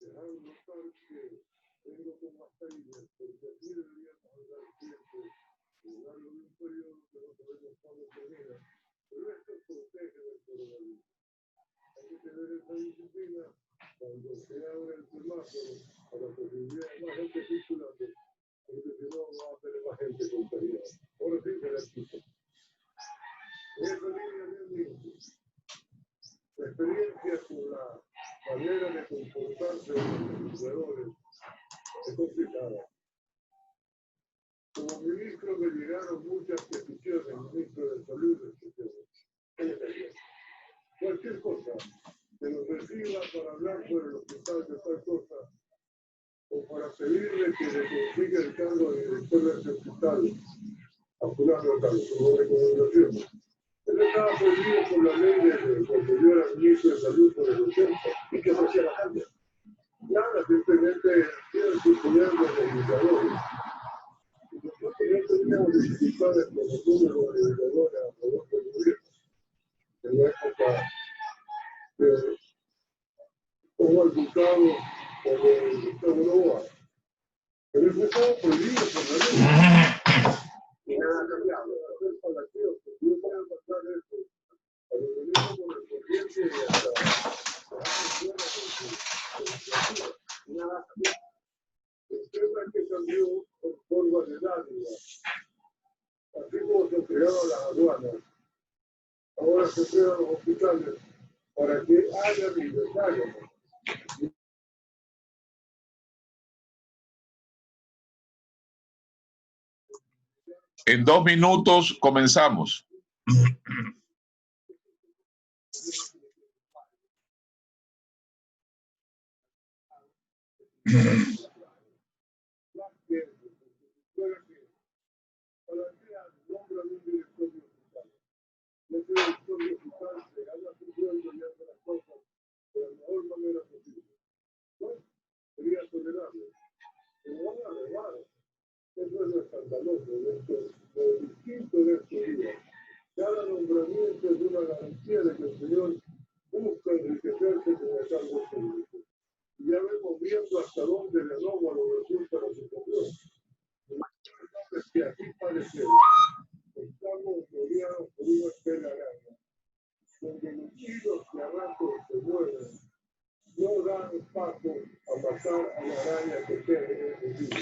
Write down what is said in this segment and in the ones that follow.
dejar notar que vengo con mascarillas, porque aquí deberíamos hablar siempre a lo largo de un periodo que no sabemos cuándo termina, pero esto protege del coronavirus. Hay que tener esa disciplina cuando se abre el semáforo a la posibilidad de más gente circulando, porque si no va a tener más gente contagiada. Ahora sí se la quito. Esa línea de ambiente, la experiencia con la manera de comportarse de los legisladores es complicada. Como ministro me llegaron muchas peticiones, ministro de Salud, cualquier cosa que nos reciba para hablar sobre el hospital de tal cosa, o para pedirle que le consiga el cargo de director de ese hospital a fulano tal, como recomendación. Él estaba prohibido por la ley de cuando yo era ministro de Salud por el 80. ¿Y qué hacía la gente? Nada, simplemente iban circulando los legisladores. Nosotros no teníamos dificultades con el número de legisladores a favor del gobierno. En la época de como el diputado o del diputado Novoa. Pero eso estaba prohibido por la ley. Y nada ha cambiado. Entonces, para que yo pueda pasar eso, a los gobiernos con el corriente y hasta fuera y nada ha cambiado. El tema es que cambió por forma de dádiva. Así como se crearon las aduanas, ahora se crean los hospitales para que haya libertad. En 2 minutos comenzamos. Sería tolerable. Pero van a arreglar. Eso es lo escandaloso de esto, lo distinto de este día. Cada nombramiento es una garantía de que el Señor busca enriquecerse con el cargo público. Y ya vemos viendo hasta dónde de nuevo lo resulta la situación. Es que aquí parece que estamos rodeados por una telaraña, donde los hilos que a ratos se mueven no dan paso a matar a la araña que teje en el hilo.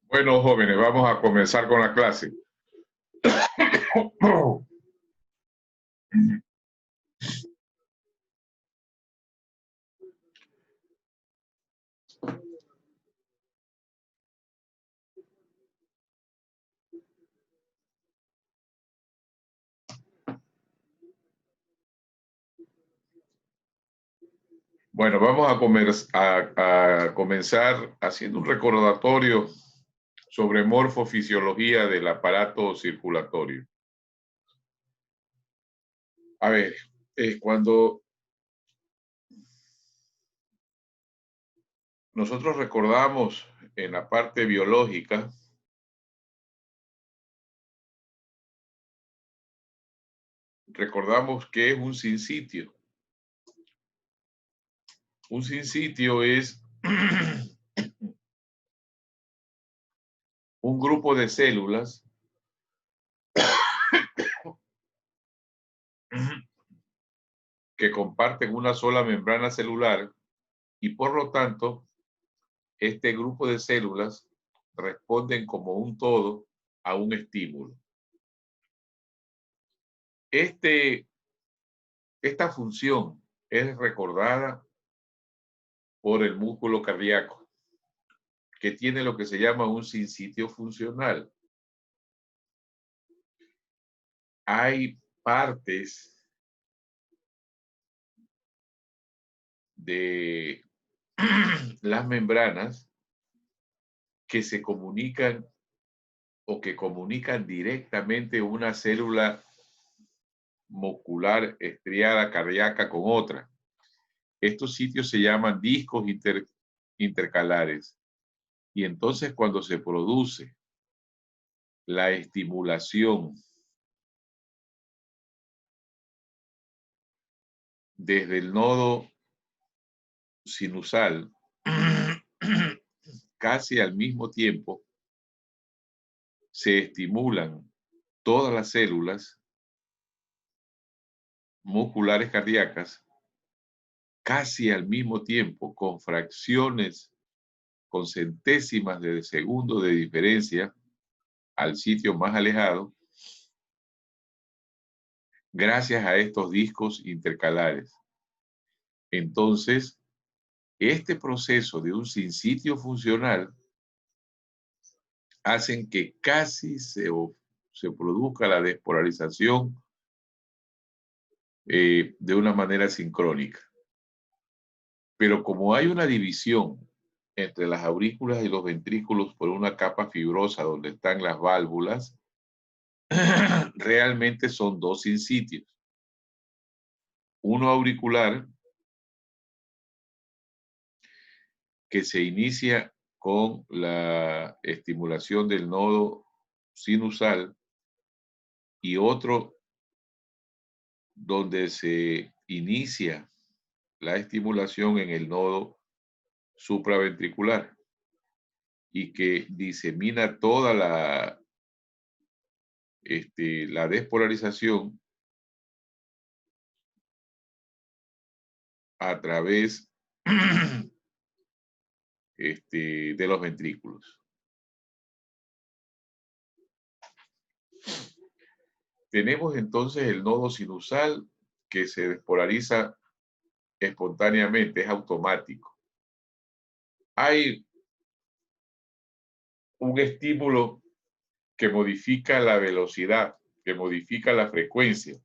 Bueno, jóvenes, vamos a comenzar con la clase. Bueno, vamos a comenzar haciendo un recordatorio sobre morfofisiología del aparato circulatorio. A ver, cuando nosotros recordamos en la parte biológica, recordamos que es un sinsitio. Un sinsitio es un grupo de células que comparten una sola membrana celular y por lo tanto este grupo de células responden como un todo a un estímulo. Esta función es recordada por el músculo cardíaco, que tiene lo que se llama un sinsitio funcional. Hay partes de las membranas que se comunican o que comunican directamente una célula muscular estriada cardíaca con otra. Estos sitios se llaman discos intercalares. Y entonces cuando se produce la estimulación desde el nodo sinusal, casi al mismo tiempo, se estimulan todas las células musculares cardíacas, casi al mismo tiempo, con fracciones, con centésimas de segundo de diferencia al sitio más alejado, gracias a estos discos intercalares. Entonces, este proceso de un sinsitio funcional hacen que casi se produzca la despolarización de una manera sincrónica. Pero como hay una división entre las aurículas y los ventrículos por una capa fibrosa donde están las válvulas, realmente son dos sinsitios. Uno auricular, que se inicia con la estimulación del nodo sinusal, y otro donde se inicia la estimulación en el nodo supraventricular y que disemina toda la despolarización a través de los ventrículos. Tenemos entonces el nodo sinusal que se despolariza espontáneamente, es automático. Hay un estímulo que modifica la velocidad, que modifica la frecuencia,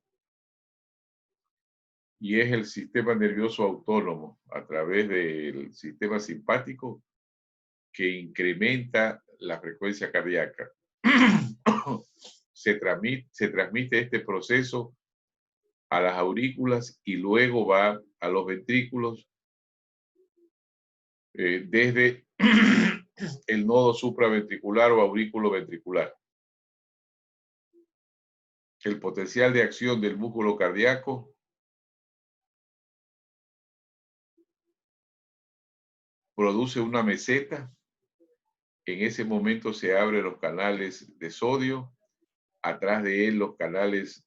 y es el sistema nervioso autónomo a través del sistema simpático que incrementa la frecuencia cardíaca. Se transmite este proceso a las aurículas y luego va a los ventrículos desde el nodo supraventricular o aurículo ventricular. El potencial de acción del músculo cardíaco produce una meseta. En ese momento se abren los canales de sodio, atrás de él los canales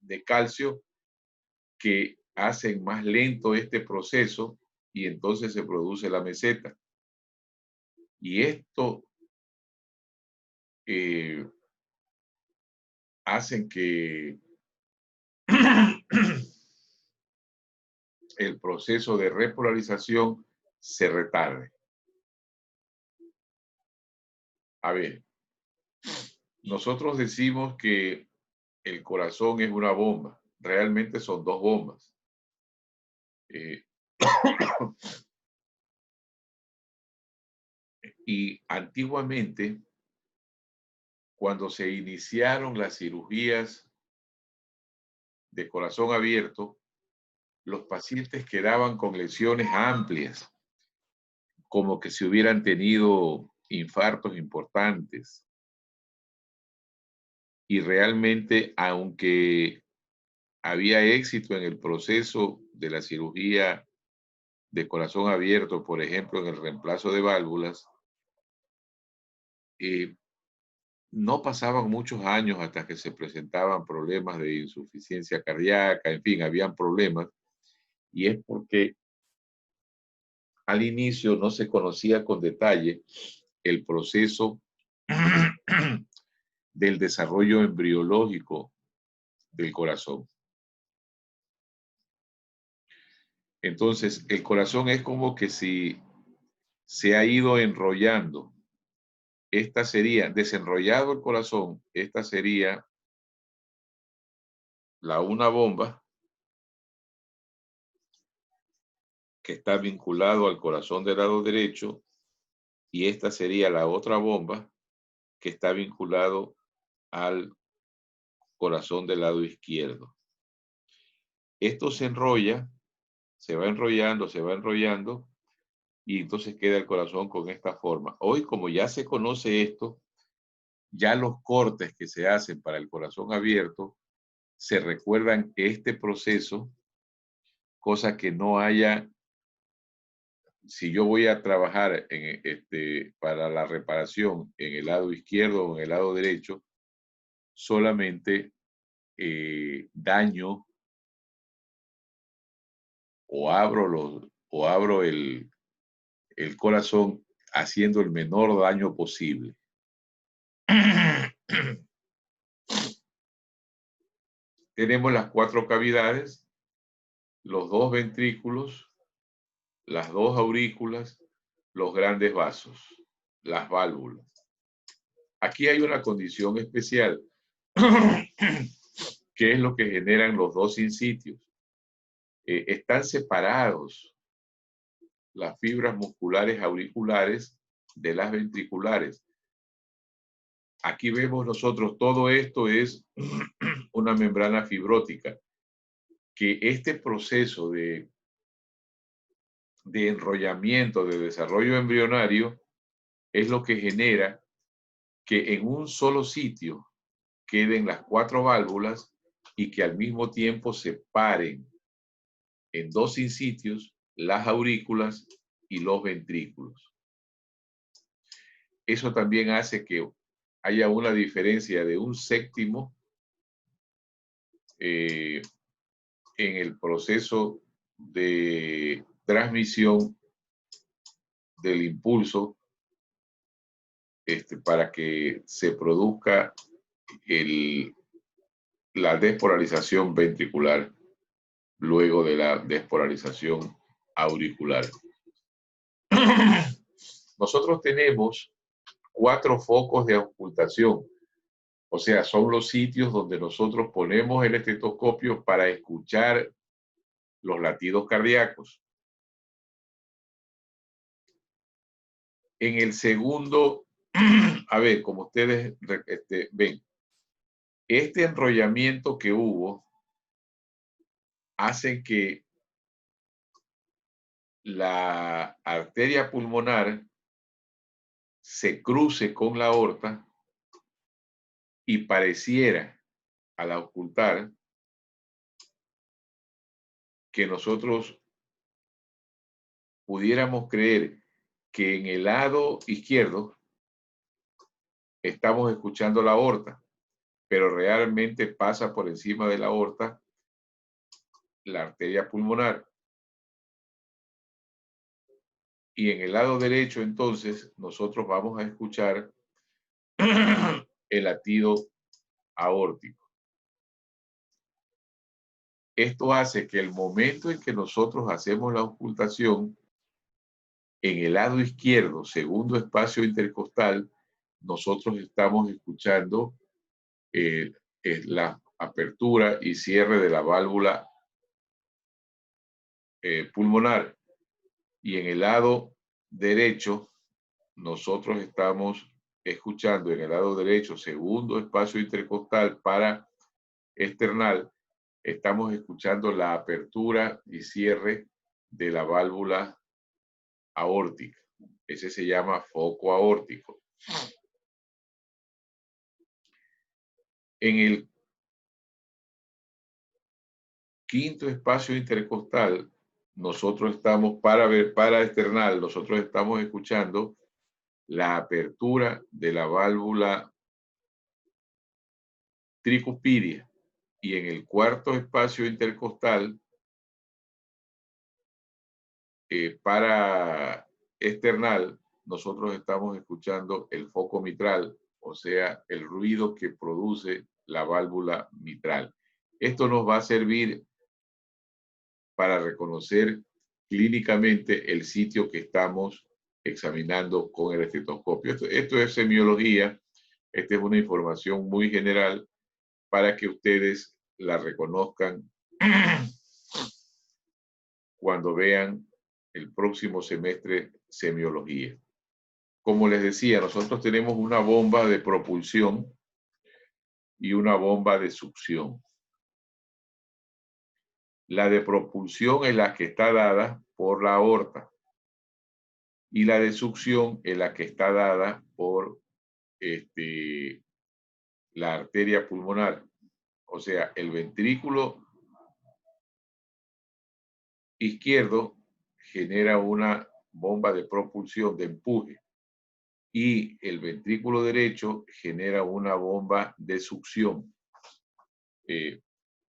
de calcio que hacen más lento este proceso y entonces se produce la meseta. Y esto hacen que el proceso de repolarización se retarde. A ver, nosotros decimos que el corazón es una bomba. Realmente son dos bombas. Eh, y antiguamente, cuando se iniciaron las cirugías de corazón abierto, los pacientes quedaban con lesiones amplias, como que si hubieran tenido infartos importantes. Y realmente, aunque había éxito en el proceso de la cirugía de corazón abierto, por ejemplo, en el reemplazo de válvulas, no pasaban muchos años hasta que se presentaban problemas de insuficiencia cardíaca, en fin, habían problemas, y es porque al inicio no se conocía con detalle el proceso del desarrollo embriológico del corazón. Entonces, el corazón es como que si se ha ido enrollando. Esta sería, desenrollado el corazón, esta sería una bomba que está vinculado al corazón del lado derecho, y esta sería la otra bomba que está vinculado al corazón del lado izquierdo. Esto se enrolla, se va enrollando, y entonces queda el corazón con esta forma. Hoy, como ya se conoce esto, ya los cortes que se hacen para el corazón abierto se recuerdan este proceso, cosa que no haya. Si yo voy a trabajar para la reparación en el lado izquierdo o en el lado derecho, solamente daño o abro el corazón haciendo el menor daño posible. Tenemos las 4 cavidades, los 2 ventrículos, las 2 aurículas, los grandes vasos, las válvulas. Aquí hay una condición especial, que es lo que generan los 2 sinsitios. Están separados las fibras musculares auriculares de las ventriculares. Aquí vemos nosotros, todo esto es una membrana fibrótica, que este proceso de enrollamiento, de desarrollo embrionario, es lo que genera que en un solo sitio queden las 4 válvulas y que al mismo tiempo se paren en 2 sinsitios las aurículas y los ventrículos. Eso también hace que haya una diferencia de 1/7 en el proceso de transmisión del impulso para que se produzca la despolarización ventricular luego de la despolarización auricular. Nosotros tenemos 4 focos de auscultación, o sea, son los sitios donde nosotros ponemos el estetoscopio para escuchar los latidos cardíacos. En el segundo, a ver, como ustedes ven, este enrollamiento que hubo hace que la arteria pulmonar se cruce con la aorta y pareciera, al auscultar, que nosotros pudiéramos creer que en el lado izquierdo estamos escuchando la aorta, pero realmente pasa por encima de la aorta la arteria pulmonar. Y en el lado derecho, entonces, nosotros vamos a escuchar el latido aórtico. Esto hace que el momento en que nosotros hacemos la auscultación, en el lado izquierdo, segundo espacio intercostal, nosotros estamos escuchando la apertura y cierre de la válvula pulmonar. Y en el lado derecho, nosotros estamos escuchando en el lado derecho, segundo espacio intercostal para external, estamos escuchando la apertura y cierre de la válvula aórtica. Ese se llama foco aórtico. En el quinto espacio intercostal, nosotros estamos para external, nosotros estamos escuchando la apertura de la válvula tricuspidia. Y en el cuarto espacio intercostal, para external, nosotros estamos escuchando el foco mitral, o sea, el ruido que produce la válvula mitral. Esto nos va a servir para reconocer clínicamente el sitio que estamos examinando con el estetoscopio. Esto es semiología, esta es una información muy general para que ustedes la reconozcan cuando vean el próximo semestre semiología. Como les decía, nosotros tenemos una bomba de propulsión y una bomba de succión. La de propulsión es la que está dada por la aorta y la de succión es la que está dada por la arteria pulmonar. O sea, el ventrículo izquierdo genera una bomba de propulsión, de empuje, y el ventrículo derecho genera una bomba de succión.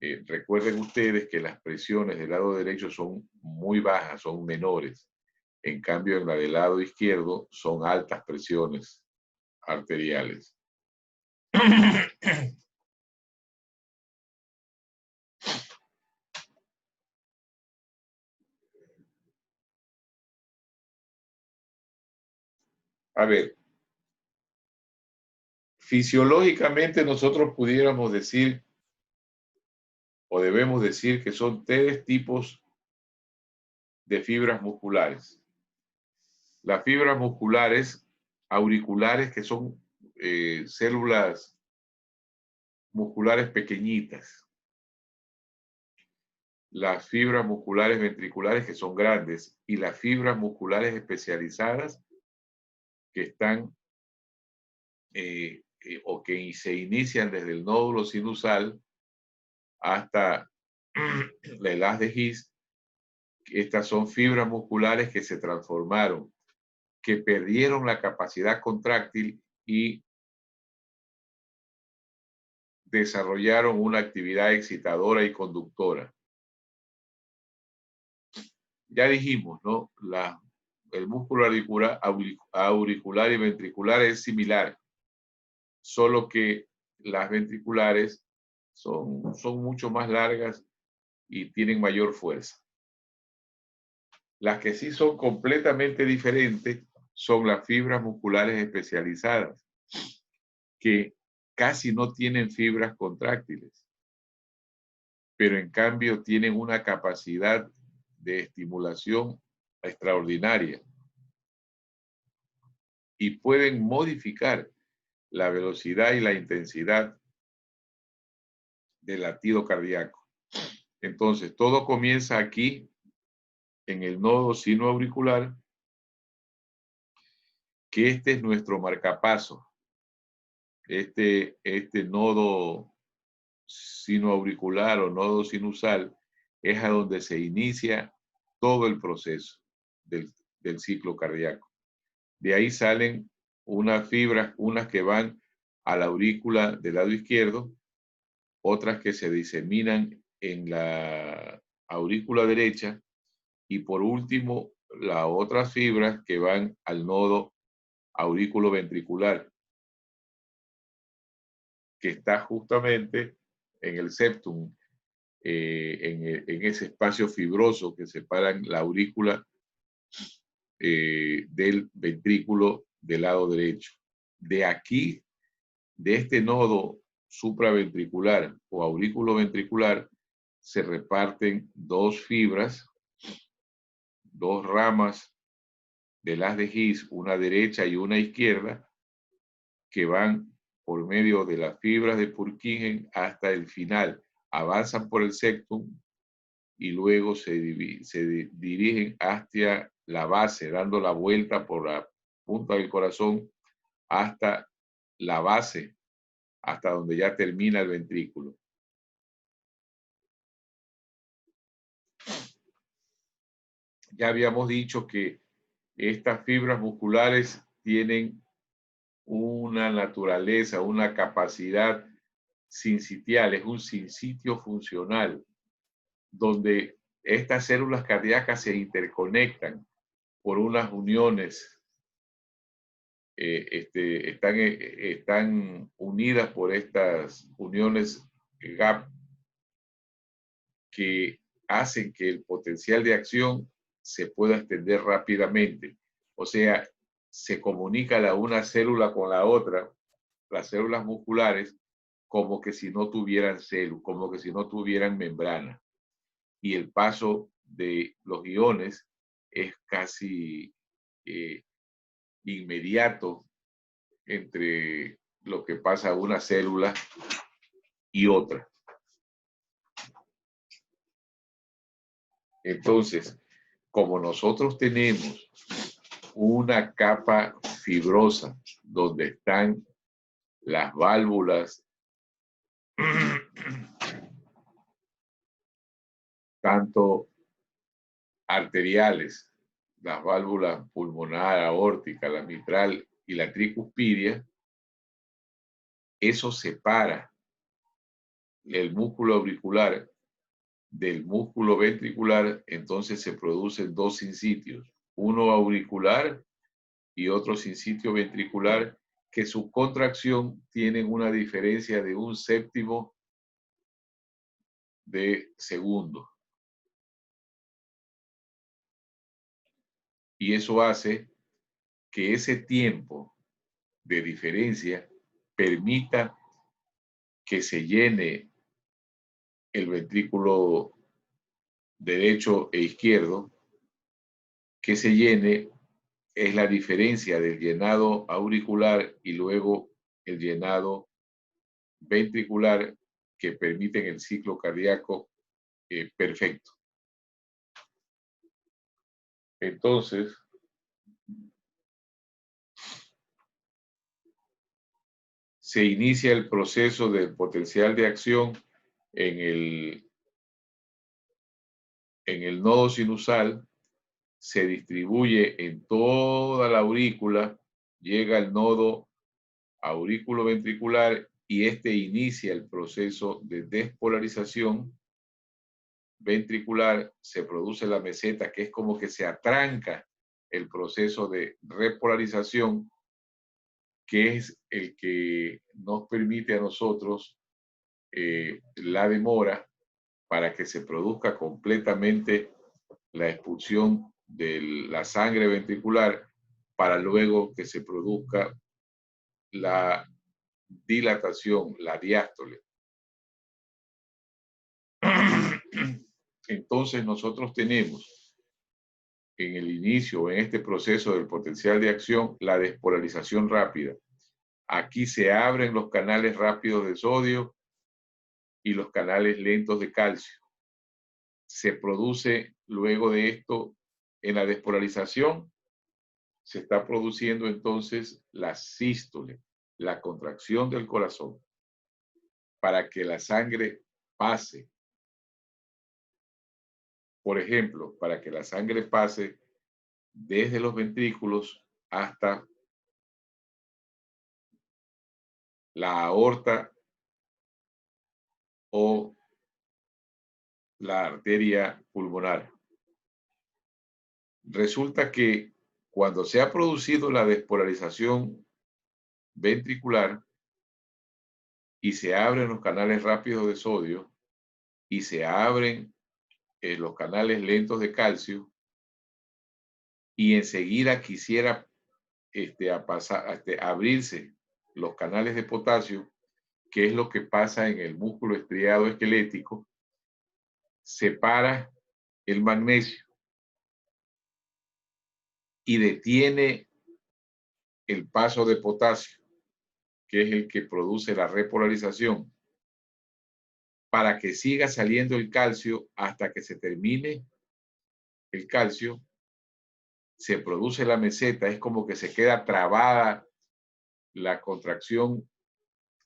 Recuerden ustedes que las presiones del lado derecho son muy bajas, son menores. En cambio, en la del lado izquierdo son altas presiones arteriales. A ver, fisiológicamente nosotros pudiéramos decir o debemos decir que son 3 tipos de fibras musculares. Las fibras musculares auriculares, que son células musculares pequeñitas. Las fibras musculares ventriculares, que son grandes, y las fibras musculares especializadas, que están o que se inician desde el nódulo sinusal hasta el haz de His. Estas son fibras musculares que se transformaron, que perdieron la capacidad contráctil y desarrollaron una actividad excitadora y conductora. Ya dijimos, ¿no? El músculo auricular y ventricular es similar, solo que las ventriculares son mucho más largas y tienen mayor fuerza. Las que sí son completamente diferentes son las fibras musculares especializadas, que casi no tienen fibras contráctiles, pero en cambio tienen una capacidad de estimulación extraordinaria y pueden modificar la velocidad y la intensidad del latido cardíaco. Entonces, todo comienza aquí, en el nodo sinoauricular, que este es nuestro marcapaso. Este nodo sinoauricular o nodo sinusal es a donde se inicia todo el proceso del ciclo cardíaco. De ahí salen unas fibras, unas que van a la aurícula del lado izquierdo, otras que se diseminan en la aurícula derecha y por último las otras fibras que van al nodo aurículo ventricular, que está justamente en el septum, en ese espacio fibroso que separa la aurícula del ventrículo del lado derecho. De aquí, de este nodo supraventricular o aurículo ventricular, se reparten 2 fibras dos ramas del haz de His, una derecha y una izquierda, que van por medio de las fibras de Purkinje hasta el final. Avanzan por el septum y luego se dirigen hacia la base, dando la vuelta por la punta del corazón hasta la base, hasta donde ya termina el ventrículo. Ya habíamos dicho que estas fibras musculares tienen una naturaleza, una capacidad sincitial, es un sincitio funcional, donde estas células cardíacas se interconectan por unas uniones, están unidas por estas uniones gap que hacen que el potencial de acción se pueda extender rápidamente. O sea, se comunica una célula con la otra, las células musculares, como que si no tuvieran células, como que si no tuvieran membrana. Y el paso de los iones es casi inmediato entre lo que pasa a una célula y otra. Entonces, como nosotros tenemos una capa fibrosa donde están las válvulas tanto arteriales, las válvulas pulmonar, aórtica, la mitral y la tricuspidia, eso separa el músculo auricular del músculo ventricular, entonces se producen dos sincitios, uno auricular y otro sincitio ventricular, que su contracción tienen una diferencia de 1/7 de segundo. Y eso hace que ese tiempo de diferencia permita que se llene el ventrículo derecho e izquierdo, que se llene es la diferencia del llenado auricular y luego el llenado ventricular, que permiten el ciclo cardíaco perfecto. Entonces, se inicia el proceso del potencial de acción en el nodo sinusal, se distribuye en toda la aurícula, llega al nodo aurículo-ventricular y este inicia el proceso de despolarización ventricular, se produce la meseta, que es como que se atranca el proceso de repolarización, que es el que nos permite a nosotros la demora para que se produzca completamente la expulsión de la sangre ventricular, para luego que se produzca la dilatación, la diástole. Entonces nosotros tenemos en el inicio, en este proceso del potencial de acción, la despolarización rápida. Aquí se abren los canales rápidos de sodio y los canales lentos de calcio. Se produce luego de esto, en la despolarización, se está produciendo entonces la sístole, la contracción del corazón, para que la sangre pase. Por ejemplo, para que la sangre pase desde los ventrículos hasta la aorta o la arteria pulmonar. Resulta que cuando se ha producido la despolarización ventricular y se abren los canales rápidos de sodio y se abren los canales lentos de calcio, y enseguida quisiera abrirse los canales de potasio, que es lo que pasa en el músculo estriado esquelético, separa el magnesio. y detiene el paso de potasio, que es el que produce la repolarización, para que siga saliendo el calcio hasta que se termine el calcio, se produce la meseta, es como que se queda trabada la contracción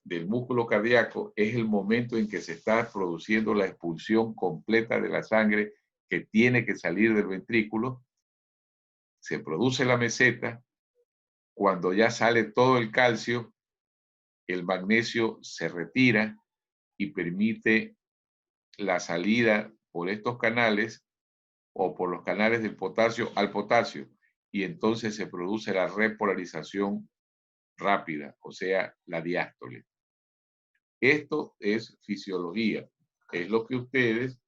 del músculo cardíaco, es el momento en que se está produciendo la expulsión completa de la sangre que tiene que salir del ventrículo. Se produce la meseta, cuando ya sale todo el calcio, el magnesio se retira y permite la salida por estos canales o por los canales del potasio al potasio, y entonces se produce la repolarización rápida, o sea, la diástole. Esto es fisiología, es lo que ustedes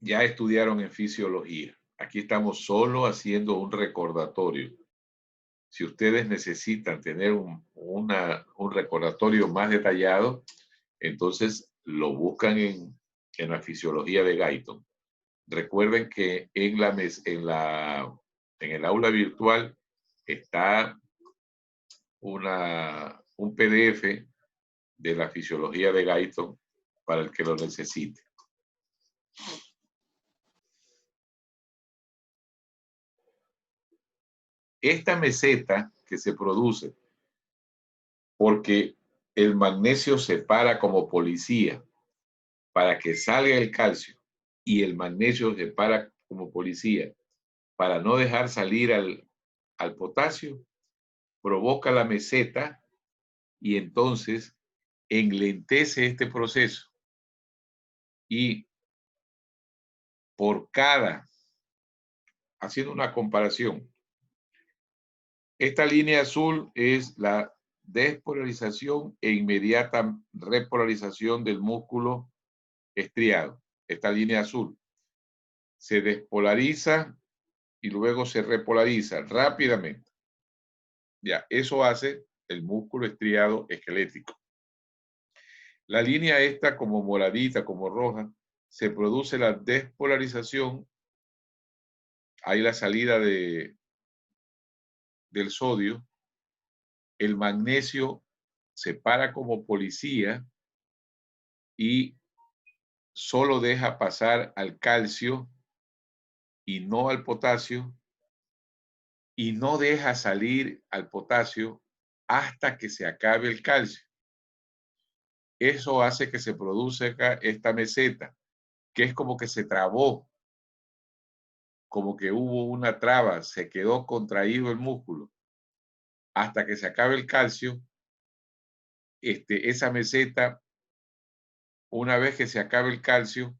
ya estudiaron en fisiología. Aquí estamos solo haciendo un recordatorio. Si ustedes necesitan tener un recordatorio más detallado, entonces lo buscan en la fisiología de Guyton. Recuerden que en el aula virtual está un PDF de la fisiología de Guyton para el que lo necesite. Esta meseta que se produce porque el magnesio se para como policía para que salga el calcio y el magnesio se para como policía para no dejar salir al potasio, provoca la meseta y entonces enlentece este proceso. Y por haciendo una comparación, esta línea azul es la despolarización e inmediata repolarización del músculo estriado. Esta línea azul se despolariza y luego se repolariza rápidamente. Ya, eso hace el músculo estriado esquelético. La línea esta, como moradita, como roja, se produce la despolarización. Hay la salida del sodio. El magnesio se para como policía y solo deja pasar al calcio y no al potasio, y no deja salir al potasio hasta que se acabe el calcio. Eso hace que se produzca esta meseta, que es como que se trabó, como que hubo una traba, se quedó contraído el músculo. Hasta que se acabe el calcio, esa meseta, una vez que se acabe el calcio,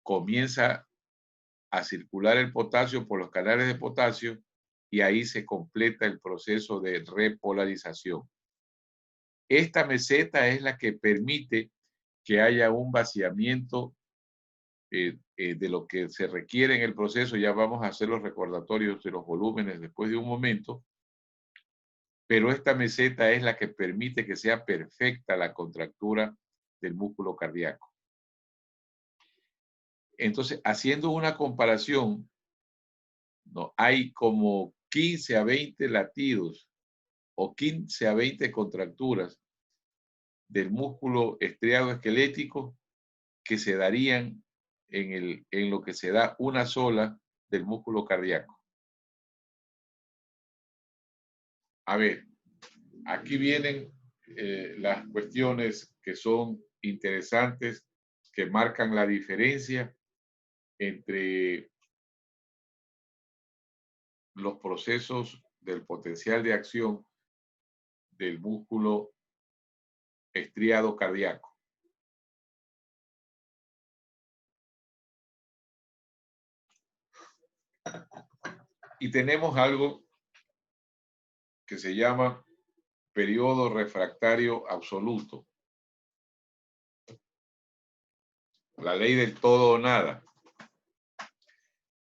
comienza a circular el potasio por los canales de potasio y ahí se completa el proceso de repolarización. Esta meseta es la que permite que haya un vaciamiento de lo que se requiere en el proceso. Ya vamos a hacer los recordatorios de los volúmenes después de un momento, pero esta meseta es la que permite que sea perfecta la contractura del músculo cardíaco. Entonces, haciendo una comparación, ¿no? Hay como 15 a 20 latidos o 15 a 20 contracturas del músculo estriado esquelético que se darían en lo que se da una sola del músculo cardíaco. A ver, aquí vienen las cuestiones que son interesantes, que marcan la diferencia entre los procesos del potencial de acción del músculo estriado cardíaco. Y tenemos algo que se llama periodo refractario absoluto. La ley del todo o nada.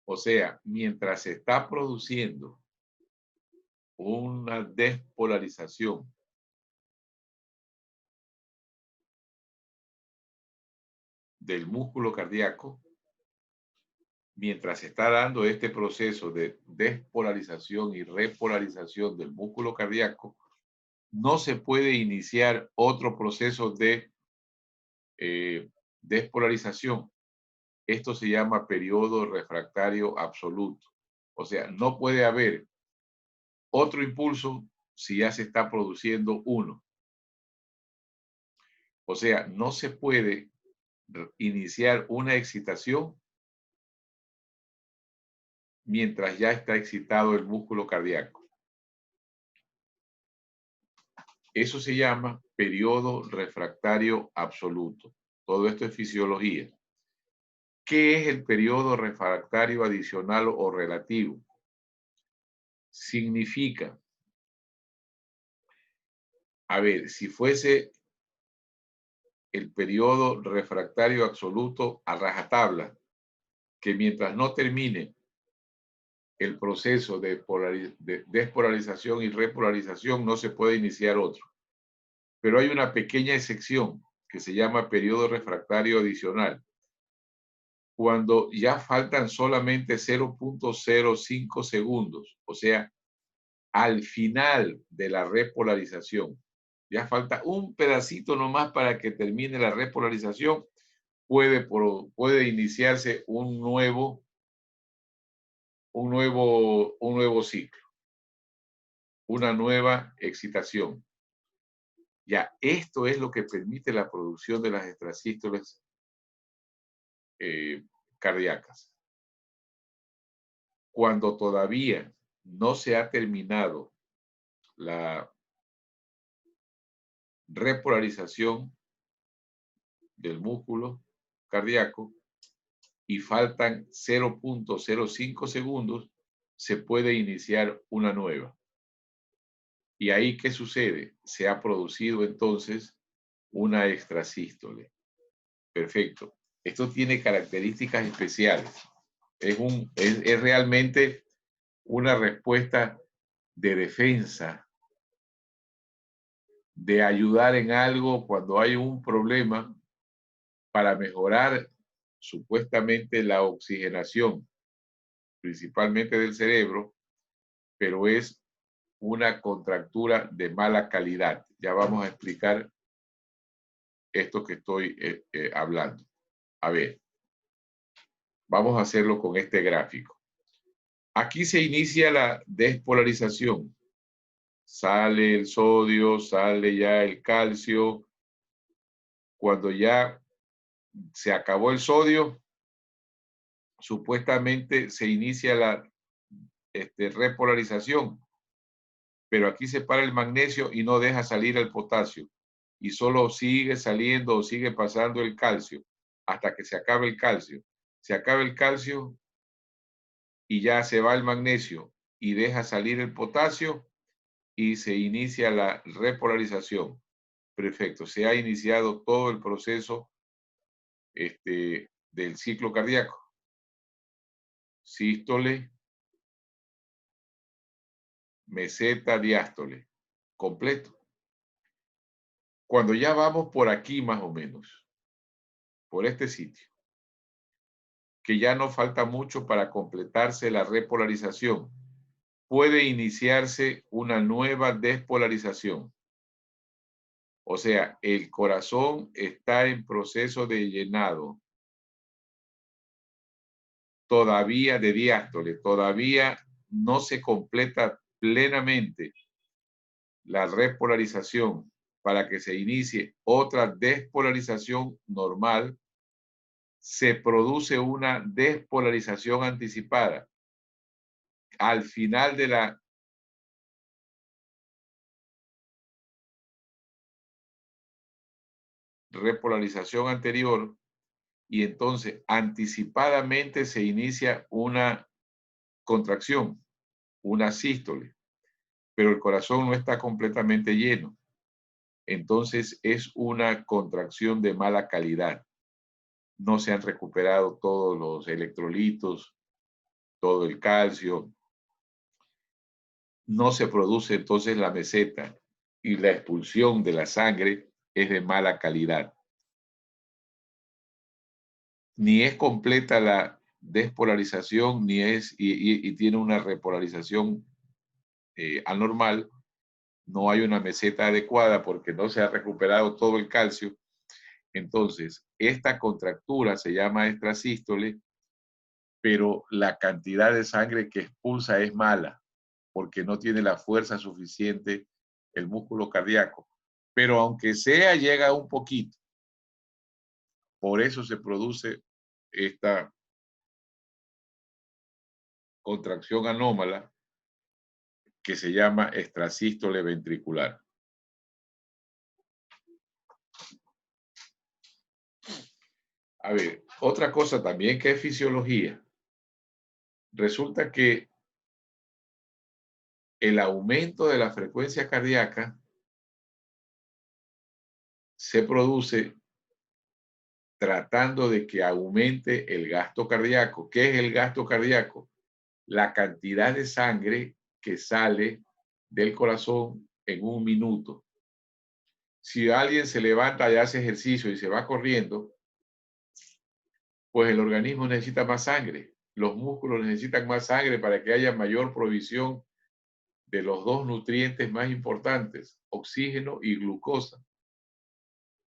O sea, mientras se está produciendo una despolarización del músculo cardíaco, mientras se está dando este proceso de despolarización y repolarización del músculo cardíaco, no se puede iniciar otro proceso de despolarización. Esto se llama periodo refractario absoluto. O sea, no puede haber otro impulso si ya se está produciendo uno. O sea, no se puede iniciar una excitación mientras ya está excitado el músculo cardíaco. Eso se llama periodo refractario absoluto. Todo esto es fisiología. ¿Qué es el periodo refractario adicional o relativo? Significa, a ver, si fuese el periodo refractario absoluto a rajatabla, que mientras no termine el proceso de despolarización y repolarización no se puede iniciar otro. Pero hay una pequeña excepción que se llama periodo refractario adicional. Cuando ya faltan solamente 0.05 segundos, o sea, al final de la repolarización, ya falta un pedacito nomás para que termine la repolarización, puede iniciarse un nuevo ciclo, una nueva excitación. Ya, esto es lo que permite la producción de las extrasístoles cardíacas. Cuando todavía no se ha terminado la repolarización del músculo cardíaco y faltan 0.05 segundos, se puede iniciar una nueva. Y ahí, ¿qué sucede? Se ha producido entonces una extrasístole. Perfecto. Esto tiene características especiales. Es realmente una respuesta de defensa, de ayudar en algo cuando hay un problema para mejorar supuestamente la oxigenación, principalmente del cerebro, pero es una contractura de mala calidad. Ya vamos a explicar esto que estoy hablando. A ver, vamos a hacerlo con este gráfico. Aquí se inicia la despolarización. Sale el sodio, sale ya el calcio. Cuando ya se acabó el sodio, supuestamente se inicia la repolarización, pero aquí se para el magnesio y no deja salir el potasio y solo sigue saliendo o sigue pasando el calcio hasta que se acabe el calcio. Se acaba el calcio y ya se va el magnesio y deja salir el potasio y se inicia la repolarización. Perfecto, se ha iniciado todo el proceso del ciclo cardíaco. Sístole, meseta, diástole, completo. Cuando ya vamos por aquí más o menos, por este sitio, que ya no falta mucho para completarse la repolarización, puede iniciarse una nueva despolarización. O sea, el corazón está en proceso de llenado todavía de diástole, todavía no se completa plenamente la repolarización para que se inicie otra despolarización normal, se produce una despolarización anticipada. Al final de la repolarización anterior, y entonces anticipadamente se inicia una contracción, una sístole, pero el corazón no está completamente lleno. Entonces es una contracción de mala calidad. No se han recuperado todos los electrolitos, todo el calcio. No se produce entonces la meseta y la expulsión de la sangre es de mala calidad. ni es completa la despolarización, ni es, y tiene una repolarización anormal. No hay una meseta adecuada porque no se ha recuperado todo el calcio. Entonces, esta contractura se llama extrasístole, pero la cantidad de sangre que expulsa es mala porque no tiene la fuerza suficiente el músculo cardíaco. Pero aunque sea, llega un poquito. Por eso se produce esta contracción anómala que se llama extrasístole ventricular. A ver, otra cosa también que es fisiología. Resulta que el aumento de la frecuencia cardíaca se produce tratando de que aumente el gasto cardíaco. ¿Qué es el gasto cardíaco? La cantidad de sangre que sale del corazón en un minuto. Si alguien se levanta y hace ejercicio y se va corriendo, pues el organismo necesita más sangre. Los músculos necesitan más sangre para que haya mayor provisión de los dos nutrientes más importantes, oxígeno y glucosa.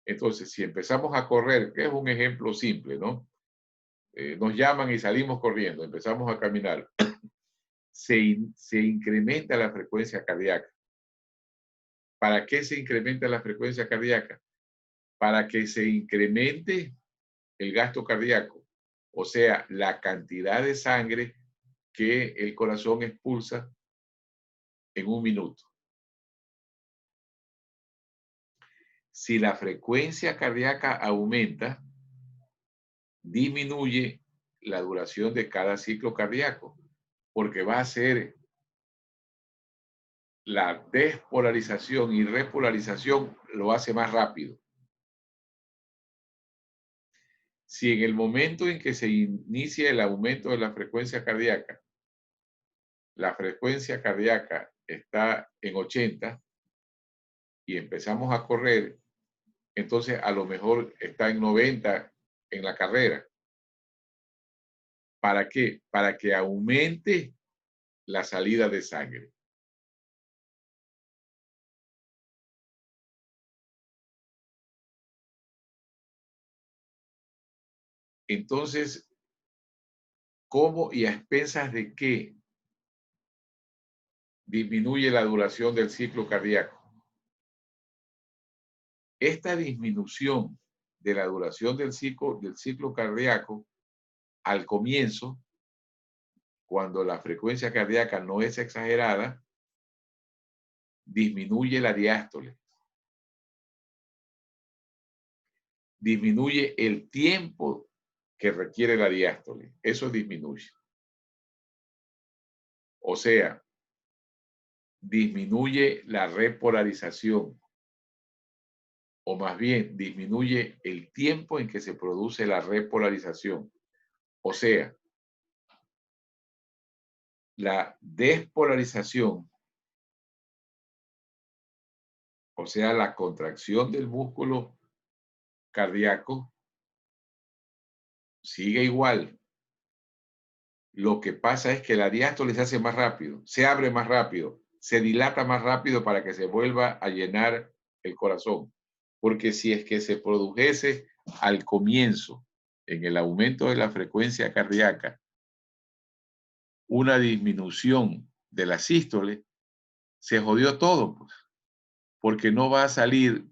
Entonces, si empezamos a correr, que es un ejemplo simple, ¿no? Nos llaman y salimos corriendo, empezamos a caminar, se incrementa la frecuencia cardíaca. ¿Para qué se incrementa la frecuencia cardíaca? Para que se incremente el gasto cardíaco, o sea, la cantidad de sangre que el corazón expulsa en un minuto. Si la frecuencia cardíaca aumenta, disminuye la duración de cada ciclo cardíaco, porque va a ser la despolarización y repolarización lo hace más rápido. Si en el momento en que se inicia el aumento de la frecuencia cardíaca está en 80 y empezamos a correr, entonces a lo mejor está en 90 en la carrera. ¿Para qué? Para que aumente la salida de sangre. Entonces, ¿cómo y a expensas de qué disminuye la duración del ciclo cardíaco? Esta disminución de la duración del ciclo cardíaco al comienzo, cuando la frecuencia cardíaca no es exagerada, disminuye la diástole. Disminuye el tiempo que requiere la diástole. Eso disminuye. O sea, disminuye la repolarización. O más bien, disminuye el tiempo en que se produce la repolarización. O sea, la despolarización, o sea, la contracción del músculo cardíaco, sigue igual. Lo que pasa es que la diástole se hace más rápido, se abre más rápido, se dilata más rápido para que se vuelva a llenar el corazón. Porque si es que se produjese al comienzo, en el aumento de la frecuencia cardíaca, una disminución de la sístole, se jodió todo, pues, porque no va a salir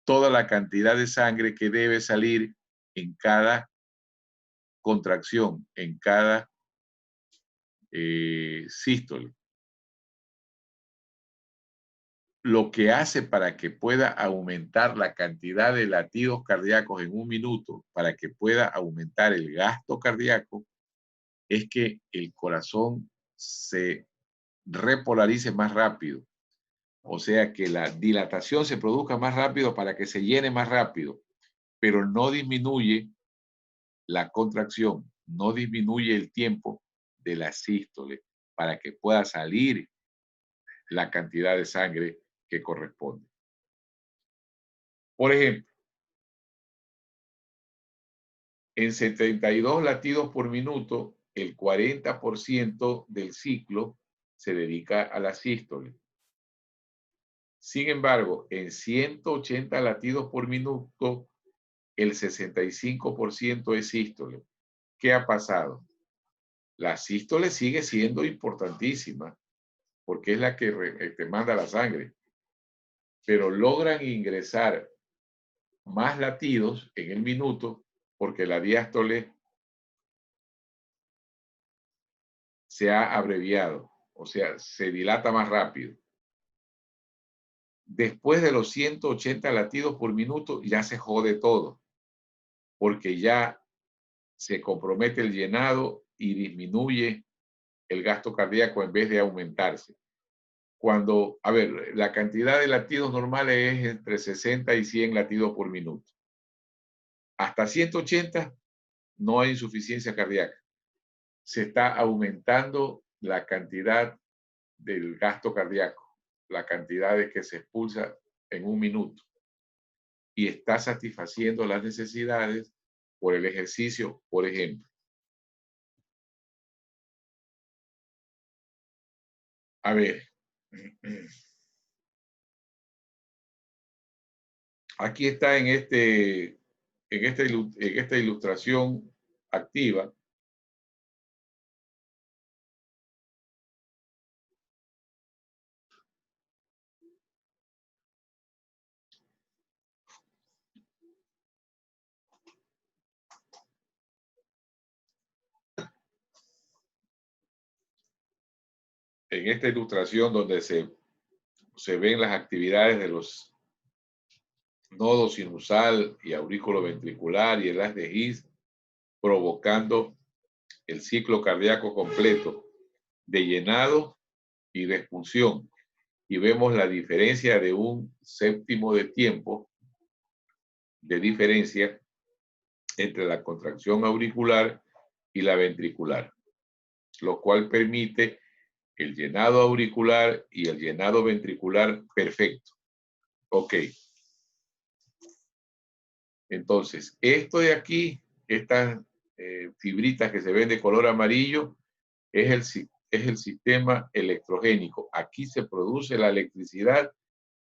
toda la cantidad de sangre que debe salir en cada contracción, en cada sístole. Lo que hace para que pueda aumentar la cantidad de latidos cardíacos en un minuto, para que pueda aumentar el gasto cardíaco, es que el corazón se repolarice más rápido. O sea, que la dilatación se produzca más rápido para que se llene más rápido, pero no disminuye la contracción, no disminuye el tiempo de la sístole para que pueda salir la cantidad de sangre que corresponde. Por ejemplo, En 72 latidos por minuto, el 40% del ciclo se dedica a la sístole. Sin embargo, en 180 latidos por minuto, el 65% es sístole. ¿Qué ha pasado? La sístole sigue siendo importantísima porque es la que te manda la sangre, pero logran ingresar más latidos en el minuto porque la diástole se ha abreviado, o sea, se dilata más rápido. Después de los 180 latidos por minuto ya se jode todo, porque ya se compromete el llenado y disminuye el gasto cardíaco en vez de aumentarse. Cuando, a ver, la cantidad de latidos normales es entre 60 y 100 latidos por minuto. Hasta 180 no hay insuficiencia cardíaca. Se está aumentando la cantidad del gasto cardíaco, la cantidad de que se expulsa en un minuto. Y está satisfaciendo las necesidades por el ejercicio, por ejemplo. A ver, aquí está en esta ilustración activa. En esta ilustración donde se ven las actividades de los nodos sinusal y aurículo ventricular y el haz de His, provocando el ciclo cardíaco completo de llenado y de expulsión. Y vemos la diferencia de un séptimo de tiempo de diferencia entre la contracción auricular y la ventricular, lo cual permite el llenado auricular y el llenado ventricular perfecto. Ok. Entonces, esto de aquí, estas fibritas que se ven de color amarillo, es el sistema electrogénico. Aquí se produce la electricidad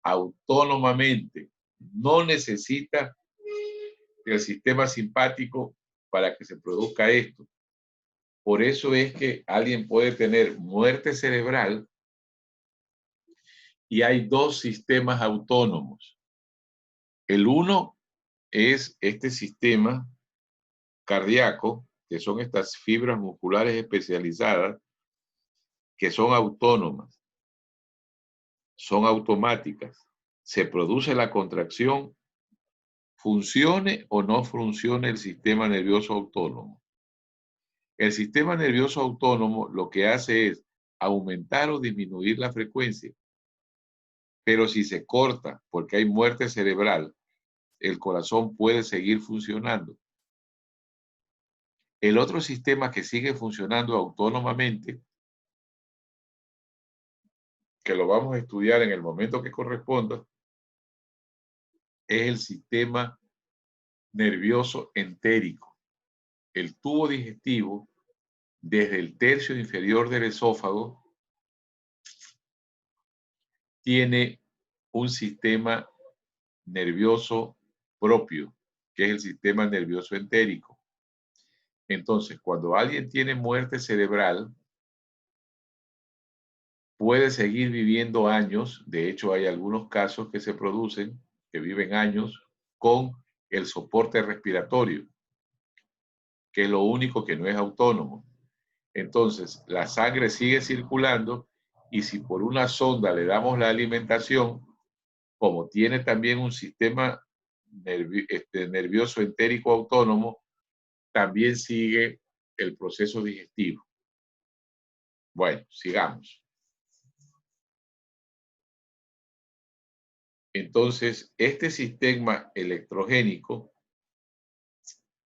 autónomamente. No necesita el sistema simpático para que se produzca esto. Por eso es que alguien puede tener muerte cerebral y hay dos sistemas autónomos. El uno es este sistema cardíaco, que son estas fibras musculares especializadas, que son autónomas, son automáticas. Se produce la contracción, funcione o no funcione el sistema nervioso autónomo. El sistema nervioso autónomo lo que hace es aumentar o disminuir la frecuencia. Pero si se corta porque hay muerte cerebral, el corazón puede seguir funcionando. El otro sistema que sigue funcionando autónomamente, que lo vamos a estudiar en el momento que corresponda, es el sistema nervioso entérico. El tubo digestivo, desde el tercio inferior del esófago, tiene un sistema nervioso propio, que es el sistema nervioso entérico. Entonces, cuando alguien tiene muerte cerebral, puede seguir viviendo años. De hecho, hay algunos casos que se producen, que viven años, con el soporte respiratorio, que es lo único que no es autónomo. Entonces, la sangre sigue circulando y si por una sonda le damos la alimentación, como tiene también un sistema nervioso entérico autónomo, también sigue el proceso digestivo. Bueno, sigamos. Entonces, este sistema electrogénico,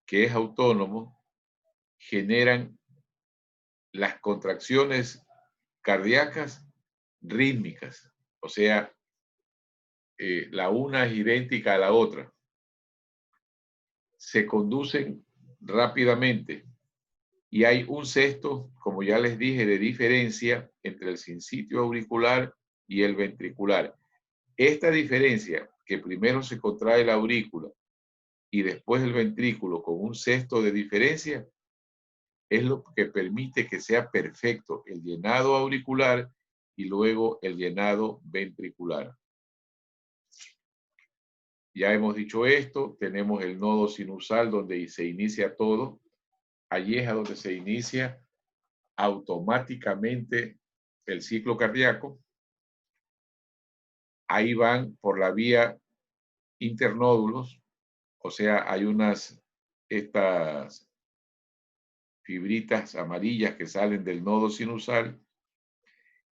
que es autónomo, generan las contracciones cardíacas rítmicas, o sea, la una es idéntica a la otra. Se conducen rápidamente. Y hay un sexto, como ya les dije, de diferencia entre el sinsitio auricular y el ventricular. Esta diferencia, que primero se contrae la aurícula y después el ventrículo con un sexto de diferencia, es lo que permite que sea perfecto el llenado auricular y luego el llenado ventricular. Ya hemos dicho esto, tenemos el nodo sinusal donde se inicia todo. Allí es a donde se inicia automáticamente el ciclo cardíaco. Ahí van por la vía internódulos, o sea, hay estas fibritas amarillas que salen del nodo sinusal,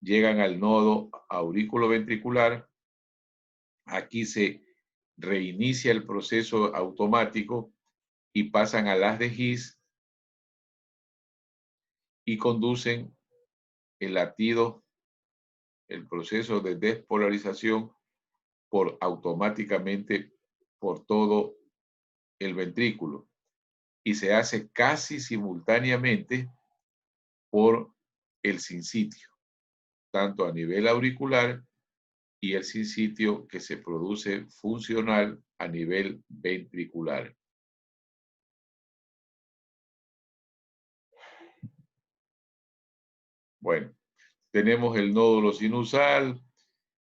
llegan al nodo aurículo-ventricular. Aquí se reinicia el proceso automático y pasan a las de His y conducen el latido, el proceso de despolarización automáticamente por todo el ventrículo y se hace casi simultáneamente por el sinsitio, tanto a nivel auricular y el sinsitio que se produce funcional a nivel ventricular. Bueno, tenemos el nódulo sinusal,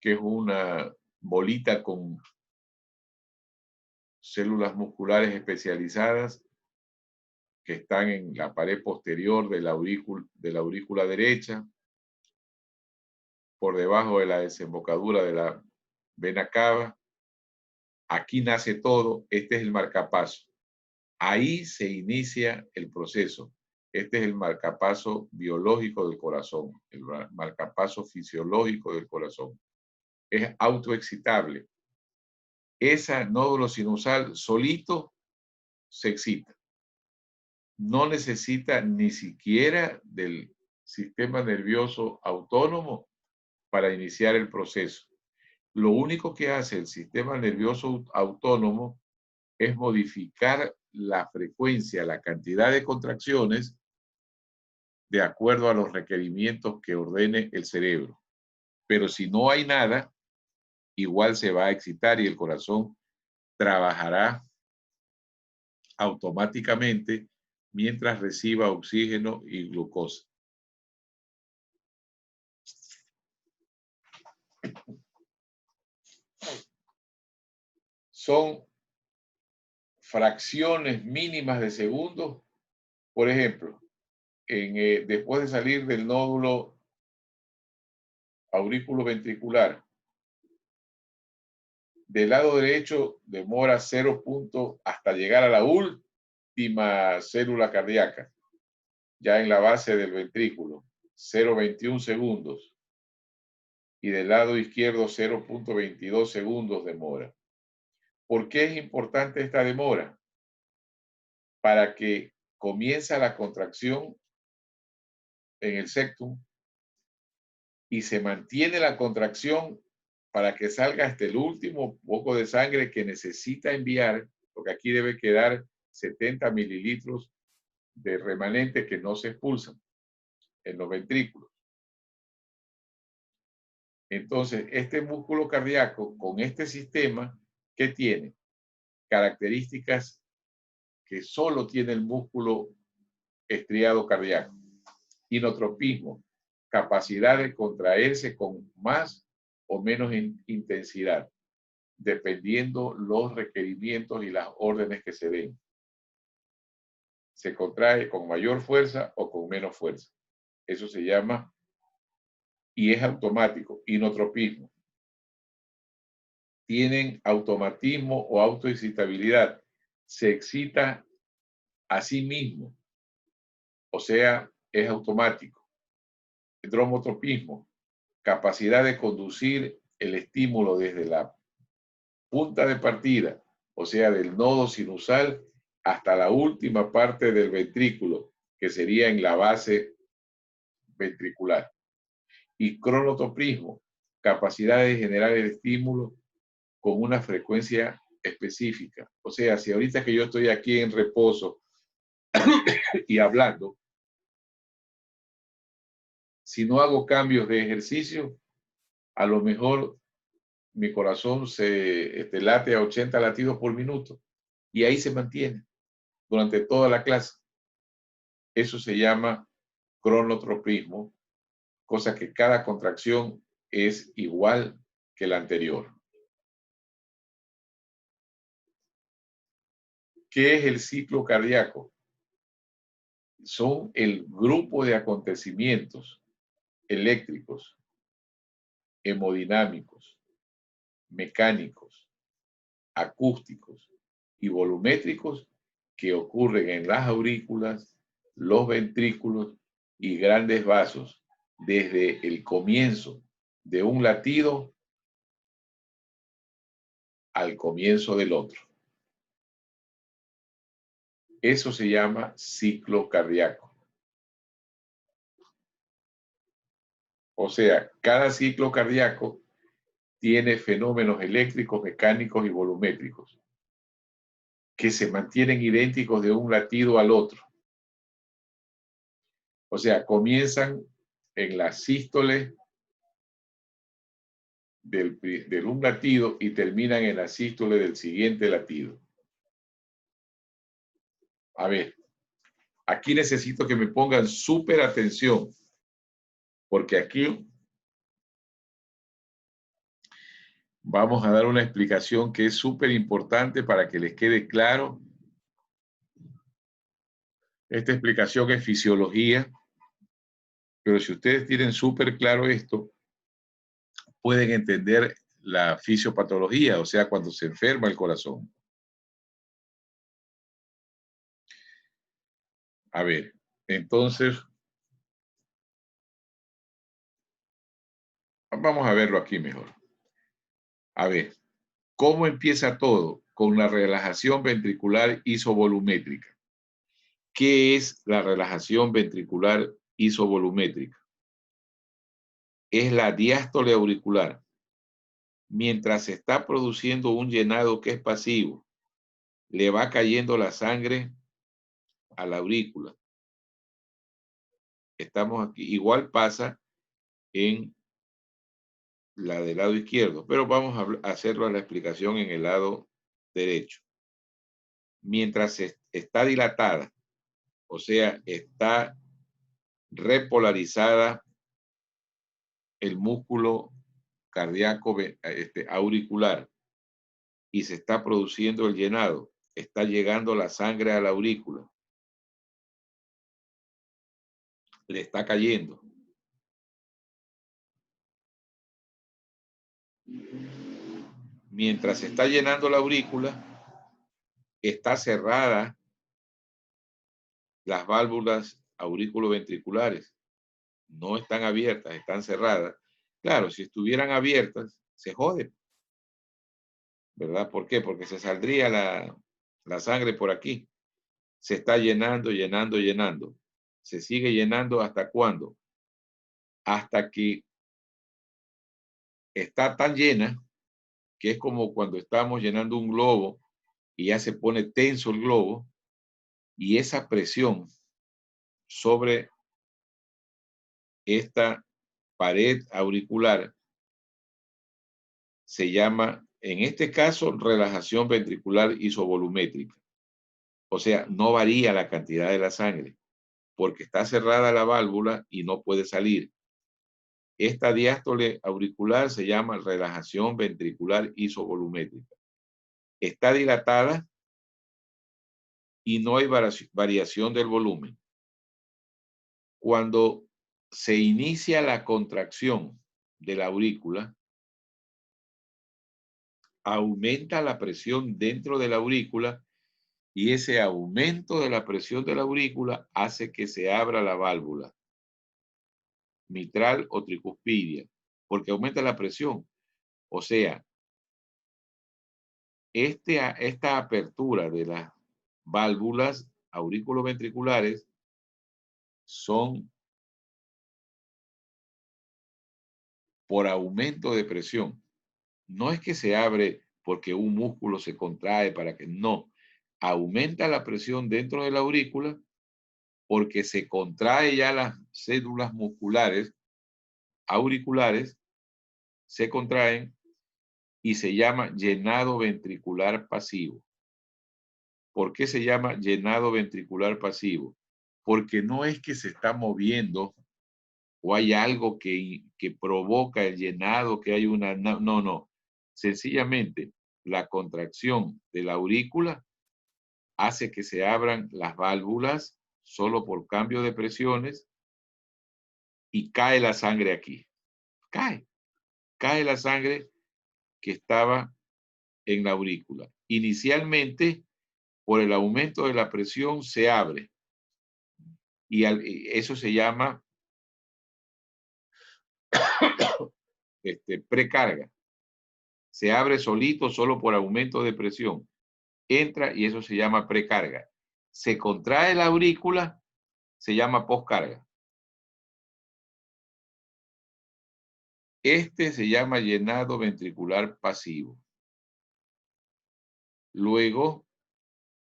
que es una bolita con células musculares especializadas que están en la pared posterior de la aurícula derecha, por debajo de la desembocadura de la vena cava. Aquí nace todo, este es el marcapaso. Ahí se inicia el proceso. Este es el marcapaso biológico del corazón, el marcapaso fisiológico del corazón. Es autoexcitable. Ese nódulo sinusal solito se excita. No necesita ni siquiera del sistema nervioso autónomo para iniciar el proceso. Lo único que hace el sistema nervioso autónomo es modificar la frecuencia, la cantidad de contracciones de acuerdo a los requerimientos que ordene el cerebro. Pero si no hay nada, igual se va a excitar y el corazón trabajará automáticamente mientras reciba oxígeno y glucosa. Son fracciones mínimas de segundos. Por ejemplo, después de salir del nódulo aurículo ventricular, del lado derecho demora 0 hasta llegar a la última célula cardíaca, ya en la base del ventrículo, 0,21 segundos. Y del lado izquierdo 0,22 segundos demora. ¿Por qué es importante esta demora? Para que comienza la contracción en el septum y se mantiene la contracción para que salga hasta el último poco de sangre que necesita enviar, porque aquí debe quedar 70 mililitros de remanente que no se expulsan en los ventrículos. Entonces, este músculo cardíaco con este sistema, ¿qué tiene? Características que solo tiene el músculo estriado cardíaco. Inotropismo, capacidad de contraerse con más o menos intensidad, dependiendo los requerimientos y las órdenes que se den. Se contrae con mayor fuerza o con menos fuerza. Eso se llama, y es automático, inotropismo. Tienen automatismo o autoexcitabilidad. Se excita a sí mismo, o sea, es automático. Dromotropismo, capacidad de conducir el estímulo desde la punta de partida, o sea, del nodo sinusal hasta la última parte del ventrículo, que sería en la base ventricular. Y cronotropismo, capacidad de generar el estímulo con una frecuencia específica. O sea, si ahorita que yo estoy aquí en reposo, y hablando, si no hago cambios de ejercicio, a lo mejor mi corazón se late a 80 latidos por minuto y ahí se mantiene durante toda la clase. Eso se llama cronotropismo, cosa que cada contracción es igual que la anterior. ¿Qué es el ciclo cardíaco? Son el grupo de acontecimientos eléctricos, hemodinámicos, mecánicos, acústicos y volumétricos que ocurren en las aurículas, los ventrículos y grandes vasos desde el comienzo de un latido al comienzo del otro. Eso se llama ciclo cardíaco. O sea, cada ciclo cardíaco tiene fenómenos eléctricos, mecánicos y volumétricos que se mantienen idénticos de un latido al otro. O sea, comienzan en la sístole del un latido y terminan en la sístole del siguiente latido. A ver, aquí necesito que me pongan súper atención, porque aquí vamos a dar una explicación que es súper importante para que les quede claro. Esta explicación es fisiología, pero si ustedes tienen súper claro esto, pueden entender la fisiopatología, o sea, cuando se enferma el corazón. A ver, entonces, vamos a verlo aquí mejor. A ver, ¿cómo empieza todo? Con la relajación ventricular isovolumétrica. ¿Qué es la relajación ventricular isovolumétrica? Es la diástole auricular. Mientras se está produciendo un llenado que es pasivo, le va cayendo la sangre a la aurícula. Estamos aquí. Igual pasa en la del lado izquierdo, pero vamos a hacerlo a la explicación en el lado derecho. Mientras está dilatada, o sea, está repolarizada el músculo cardíaco auricular y se está produciendo el llenado, está llegando la sangre a la aurícula, le está cayendo. Mientras se está llenando la aurícula, está cerrada las válvulas aurículo-ventriculares. No están abiertas, están cerradas. Claro, si estuvieran abiertas, se jode. ¿Verdad? ¿Por qué? Porque se saldría la sangre por aquí. Se está llenando, llenando, llenando. Se sigue llenando ¿hasta cuándo? Hasta que está tan llena que es como cuando estamos llenando un globo y ya se pone tenso el globo y esa presión sobre esta pared auricular se llama, en este caso, relajación ventricular isovolumétrica. O sea, no varía la cantidad de la sangre porque está cerrada la válvula y no puede salir. Esta diástole auricular se llama relajación ventricular isovolumétrica. Está dilatada y no hay variación del volumen. Cuando se inicia la contracción de la aurícula, aumenta la presión dentro de la aurícula y ese aumento de la presión de la aurícula hace que se abra la válvula mitral o tricuspidia, porque aumenta la presión. O sea, esta apertura de las válvulas auriculoventriculares son por aumento de presión. No es que se abre porque un músculo se contrae para que no. aumenta la presión dentro de la aurícula porque se contrae ya las células musculares auriculares, se contraen y se llama llenado ventricular pasivo. ¿Por qué se llama llenado ventricular pasivo? Porque no es que se está moviendo o hay algo que provoca el llenado, que hay una... No. Sencillamente, la contracción de la aurícula hace que se abran las válvulas solo por cambio de presiones y cae la sangre aquí. Cae la sangre que estaba en la aurícula. Inicialmente, por el aumento de la presión, se abre. Y eso se llama precarga. Se abre solito, solo por aumento de presión. Entra y eso se llama precarga. Se contrae la aurícula, se llama poscarga. Este se llama llenado ventricular pasivo. Luego,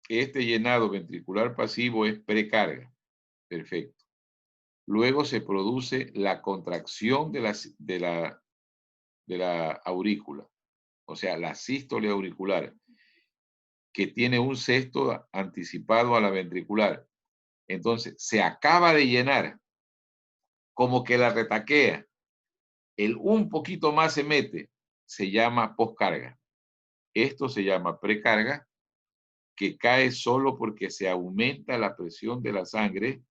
este llenado ventricular pasivo es precarga. Perfecto. Luego se produce la contracción de la aurícula, o sea, la sístole auricular, que tiene un sexto anticipado a la ventricular. Entonces, se acaba de llenar, como que la retaquea. El un poquito más se mete, se llama poscarga. Esto se llama precarga, que cae solo porque se aumenta la presión de la sangre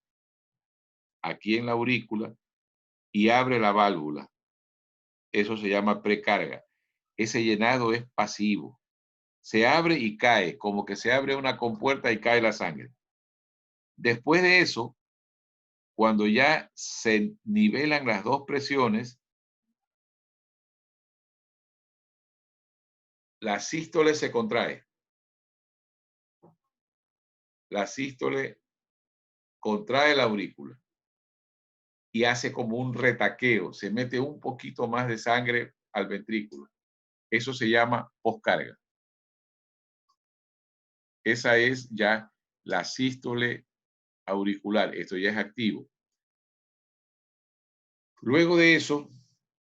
aquí en la aurícula y abre la válvula. Eso se llama precarga. Ese llenado es pasivo. Se abre y cae, como que se abre una compuerta y cae la sangre. Después de eso, cuando ya se nivelan las dos presiones, la sístole se contrae. La sístole contrae la aurícula y hace como un retaqueo. Se mete un poquito más de sangre al ventrículo. Eso se llama poscarga. Esa es ya la sístole auricular. Esto ya es activo. Luego de eso,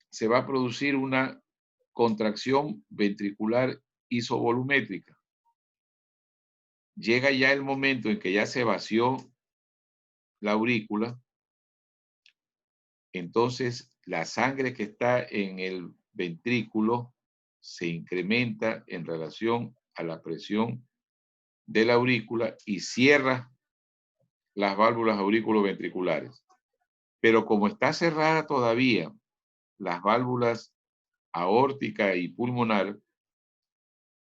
se va a producir una contracción ventricular isovolumétrica. Llega ya el momento en que ya se vació la aurícula, entonces la sangre que está en el ventrículo se incrementa en relación a la presión de la aurícula y cierra las válvulas aurículo-ventriculares. Pero como está cerrada todavía las válvulas aórtica y pulmonar,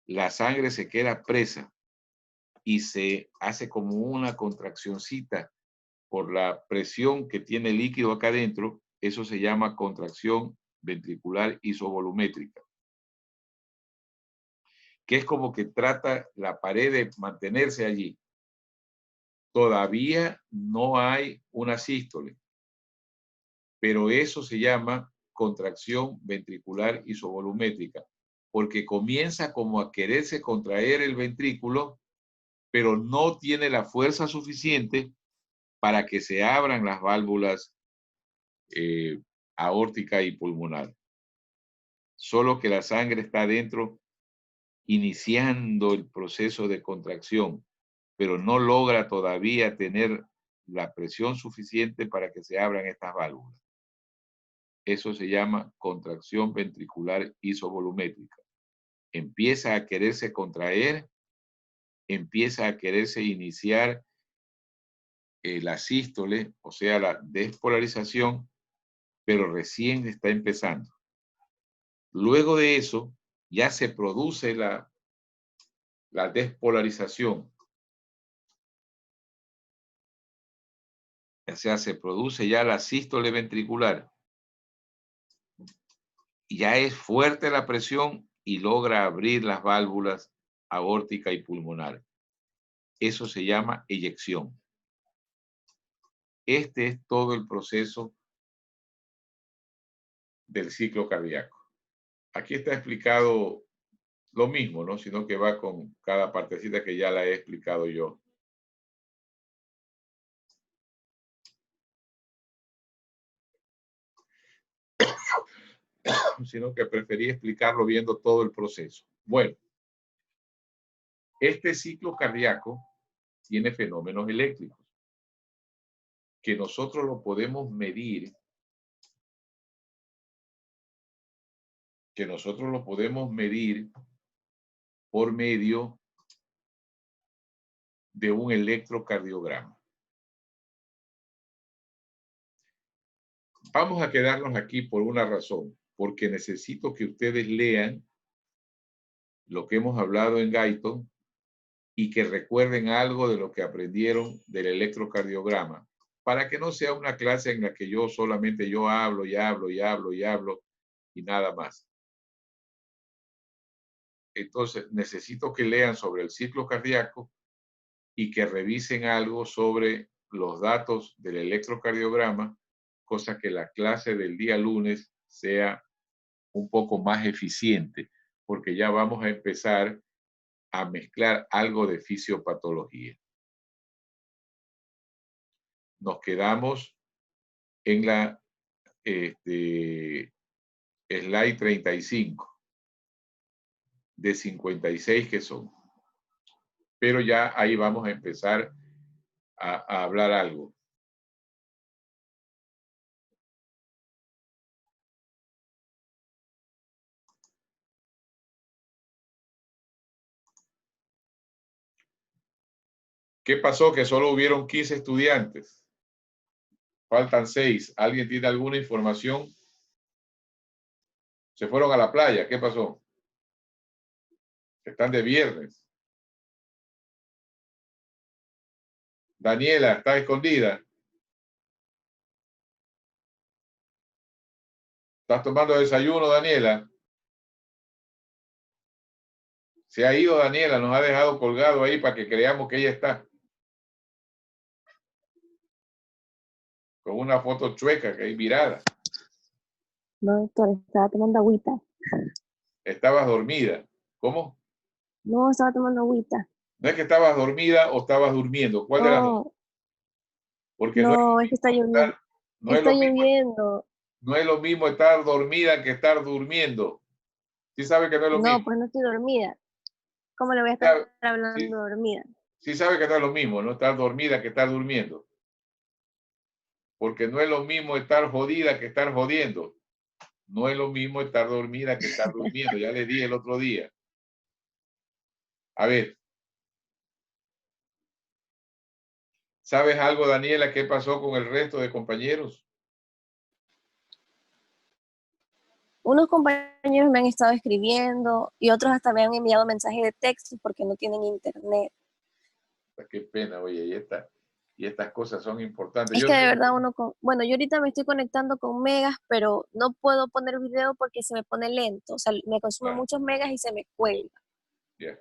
la sangre se queda presa y se hace como una contraccióncita por la presión que tiene el líquido acá adentro. Eso se llama contracción ventricular isovolumétrica, que es como que trata la pared de mantenerse allí. Todavía no hay una sístole, pero eso se llama contracción ventricular isovolumétrica, porque comienza como a quererse contraer el ventrículo, pero no tiene la fuerza suficiente para que se abran las válvulas aórtica y pulmonar. Solo que la sangre está adentro iniciando el proceso de contracción, pero no logra todavía tener la presión suficiente para que se abran estas válvulas. Eso se llama contracción ventricular isovolumétrica. Empieza a quererse contraer, empieza a quererse iniciar la sístole, o sea, la despolarización, pero recién está empezando. Luego de eso, ya se produce la despolarización. O sea, se produce ya la sístole ventricular. Ya es fuerte la presión y logra abrir las válvulas aórtica y pulmonar. Eso se llama eyección. Este es todo el proceso del ciclo cardíaco. Aquí está explicado lo mismo, ¿no? Sino que va con cada partecita que ya la he explicado yo. Sino que preferí explicarlo viendo todo el proceso. Bueno, este ciclo cardíaco tiene fenómenos eléctricos que nosotros lo podemos medir, por medio de un electrocardiograma. Vamos a quedarnos aquí por una razón, porque necesito que ustedes lean lo que hemos hablado en Guyton y que recuerden algo de lo que aprendieron del electrocardiograma, para que no sea una clase en la que yo solamente hablo y hablo y hablo y hablo y nada más. Entonces, necesito que lean sobre el ciclo cardíaco y que revisen algo sobre los datos del electrocardiograma, cosa que la clase del día lunes sea un poco más eficiente, porque ya vamos a empezar a mezclar algo de fisiopatología. Nos quedamos en la slide 35 de 56 que son. Pero ya ahí vamos a empezar a hablar algo. ¿Qué pasó? Que solo hubieron 15 estudiantes. Faltan 6. ¿Alguien tiene alguna información? Se fueron a la playa. ¿Qué pasó? Están de viernes. Daniela, ¿está escondida? ¿Estás tomando desayuno, Daniela? Se ha ido Daniela, nos ha dejado colgado ahí para que creamos que ella está. Con una foto chueca que hay virada. No, doctor, estaba tomando agüita. Estabas dormida. ¿Cómo? No, estaba tomando agüita. No es que estabas dormida o estabas durmiendo. ¿Cuál de las dos? Porque No, es que está lloviendo. Está lloviendo. No es lo mismo estar dormida que estar durmiendo. ¿Sí sabe que no es lo mismo? No, pues no estoy dormida. ¿Cómo le voy a estar hablando dormida? Sí sabe que no es lo mismo, ¿no? Estar dormida que estar durmiendo. Porque no es lo mismo estar jodida que estar jodiendo. No es lo mismo estar dormida que estar durmiendo. Ya les dije el otro día. A ver. ¿Sabes algo, Daniela, qué pasó con el resto de compañeros? Unos compañeros me han estado escribiendo y otros hasta me han enviado mensajes de texto porque no tienen internet. Qué pena, oye, y estas cosas son importantes. Es que de verdad bueno, yo ahorita me estoy conectando con megas, pero no puedo poner video porque se me pone lento. O sea, me consume muchos megas y se me cuelga. Yeah.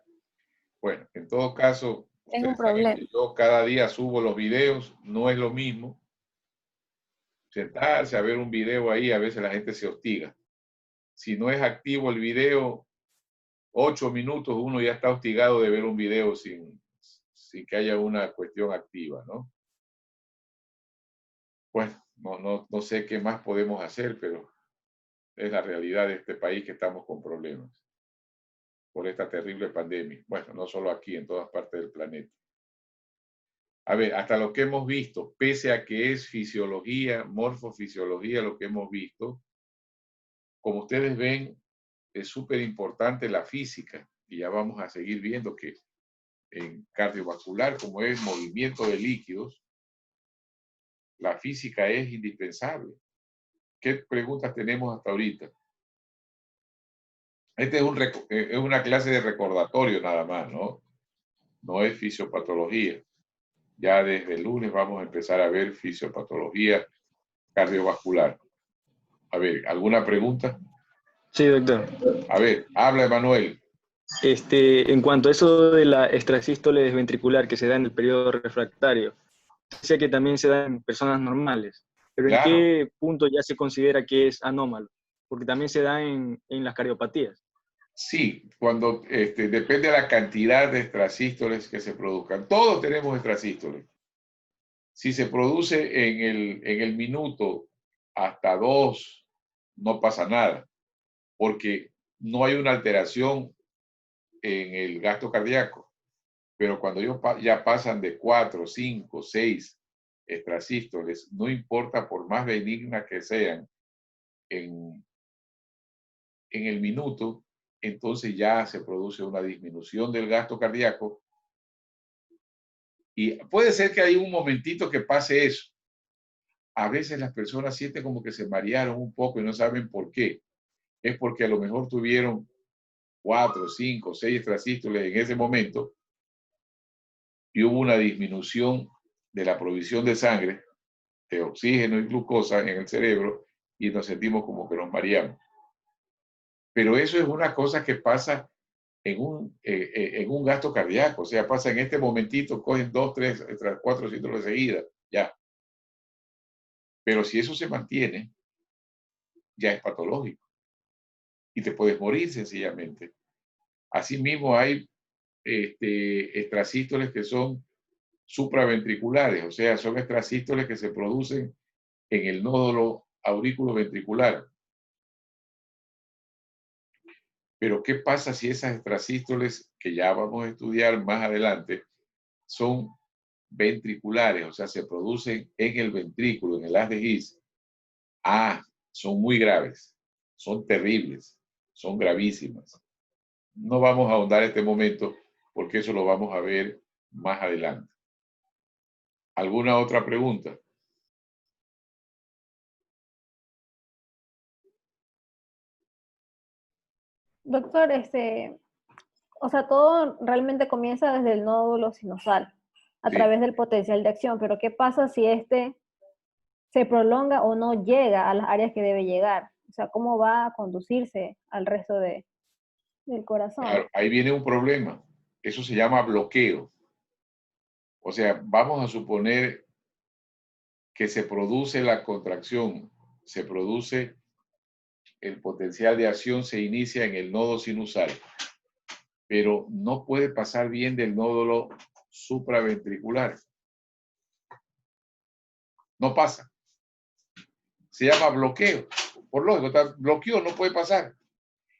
Bueno, en todo caso, es un problema. Yo cada día subo los videos, no es lo mismo. Sentarse a ver un video ahí, a veces la gente se hostiga. Si no es activo el video, 8 minutos uno ya está hostigado de ver un video sin que haya una cuestión activa, ¿no? Bueno, no sé qué más podemos hacer, pero es la realidad de este país que estamos con problemas por esta terrible pandemia. Bueno, no solo aquí, en todas partes del planeta. A ver, hasta lo que hemos visto, pese a que es fisiología, morfofisiología lo que hemos visto, como ustedes ven, es súper importante la física y ya vamos a seguir viendo que en cardiovascular, como es movimiento de líquidos, la física es indispensable. ¿Qué preguntas tenemos hasta ahorita? Este es una clase de recordatorio nada más, ¿no? No es fisiopatología. Ya desde el lunes vamos a empezar a ver fisiopatología cardiovascular. A ver, ¿alguna pregunta? Sí, doctor. A ver, habla Emanuel. En cuanto a eso de la extrasístole desventricular que se da en el periodo refractario, sé que también se da en personas normales, pero Claro. ¿en qué punto ya se considera que es anómalo? Porque también se da en las cardiopatías. Sí, cuando depende de la cantidad de extrasístoles que se produzcan. Todos tenemos extrasístoles. Si se produce en el minuto hasta 2, no pasa nada, porque no hay una alteración en el gasto cardíaco. Pero cuando ellos ya pasan de 4, 5, 6 extrasístoles, no importa por más benignas que sean en el minuto, entonces ya se produce una disminución del gasto cardíaco. Y puede ser que hay un momentito que pase eso. A veces las personas sienten como que se marearon un poco y no saben por qué. Es porque a lo mejor tuvieron 4, 5, 6 extrasístoles en ese momento y hubo una disminución de la provisión de sangre, de oxígeno y glucosa en el cerebro y nos sentimos como que nos mareamos. Pero eso es una cosa que pasa en un gasto cardíaco, o sea, pasa en este momentito, cogen 2, 3, 4 síndromes seguidas, ya. Pero si eso se mantiene, ya es patológico y te puedes morir sencillamente. Asimismo, hay extrasístoles que son supraventriculares, o sea, son extrasístoles que se producen en el nódulo aurículo-ventricular. Pero, ¿qué pasa si esas extrasístoles, que ya vamos a estudiar más adelante, son ventriculares, o sea, se producen en el ventrículo, en el haz de His? Son muy graves, son terribles, son gravísimas. No vamos a ahondar este momento porque eso lo vamos a ver más adelante. ¿Alguna otra pregunta? Doctor, o sea, todo realmente comienza desde el nódulo sinusal, a Sí. través del potencial de acción, pero ¿qué pasa si se prolonga o no llega a las áreas que debe llegar? O sea, ¿cómo va a conducirse al resto del corazón? Claro, ahí viene un problema. Eso se llama bloqueo. O sea, vamos a suponer que se produce la contracción, se produce el potencial de acción, se inicia en el nodo sinusal, pero no puede pasar bien del nódulo supraventricular. No pasa. Se llama bloqueo. Por lógico, bloqueo no puede pasar.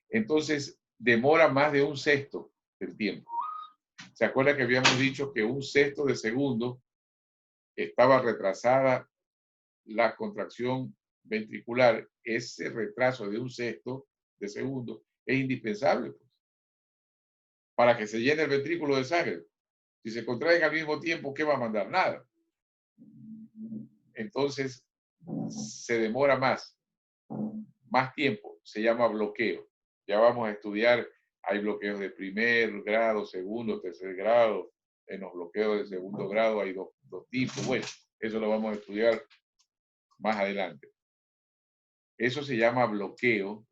Entonces, demora más de un sexto del tiempo. ¿Se acuerda que habíamos dicho que un sexto de segundo estaba retrasada la contracción ventricular? Ese retraso de un sexto de segundo es indispensable, pues, para que se llene el ventrículo de sangre. Si se contraen al mismo tiempo, ¿qué va a mandar? Nada. Entonces, se demora más tiempo. Se llama bloqueo. Ya vamos a estudiar, hay bloqueos de primer grado, segundo, tercer grado. En los bloqueos de segundo grado hay dos tipos. Bueno, eso lo vamos a estudiar más adelante. Eso se llama bloqueo.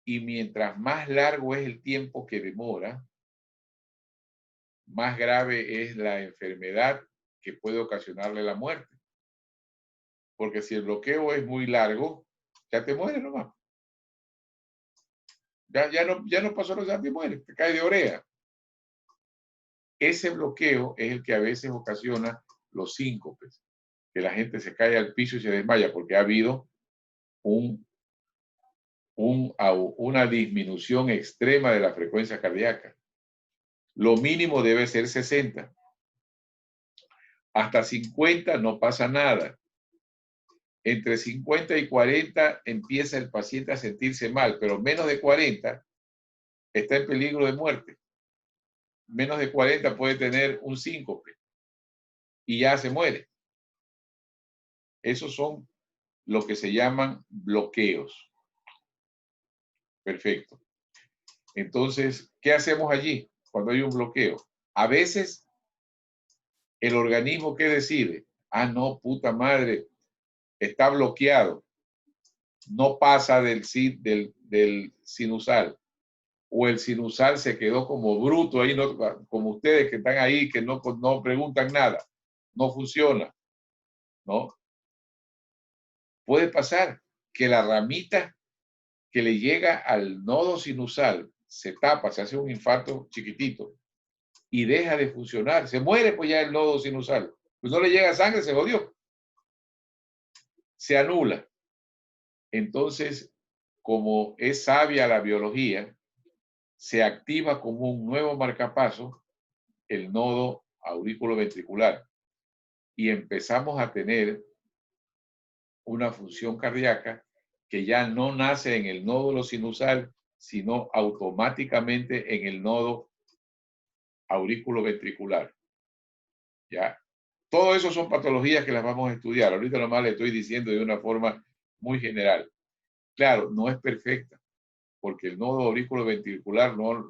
Y mientras más largo es el tiempo que demora, más grave es la enfermedad que puede ocasionarle la muerte. Porque si el bloqueo es muy largo, ya te mueres nomás. Ya no pasó los antimueres, te cae de oreja. Ese bloqueo es el que a veces ocasiona los síncopes, que la gente se cae al piso y se desmaya porque ha habido una disminución extrema de la frecuencia cardíaca. Lo mínimo debe ser 60. Hasta 50 no pasa nada. Entre 50 y 40 empieza el paciente a sentirse mal, pero menos de 40 está en peligro de muerte. Menos de 40 puede tener un síncope y ya se muere. Esos son lo que se llaman bloqueos. Perfecto. Entonces, ¿qué hacemos allí cuando hay un bloqueo? A veces el organismo, ¿qué decide? No, puta madre, está bloqueado. No pasa del sinusal. O el sinusal se quedó como bruto ahí, no, como ustedes que están ahí, que no preguntan nada. No funciona, ¿no? Puede pasar que la ramita que le llega al nodo sinusal, se tapa, se hace un infarto chiquitito y deja de funcionar. Se muere pues ya el nodo sinusal. Pues no le llega sangre, se jodió. Se anula. Entonces, como es sabia la biología, se activa como un nuevo marcapaso el nodo aurículo-ventricular y empezamos a tener una función cardíaca que ya no nace en el nódulo sinusal, sino automáticamente en el nodo aurículo-ventricular. ¿Ya? Todo eso son patologías que las vamos a estudiar. Ahorita nomás le estoy diciendo de una forma muy general. Claro, no es perfecta, porque el nodo aurículo-ventricular no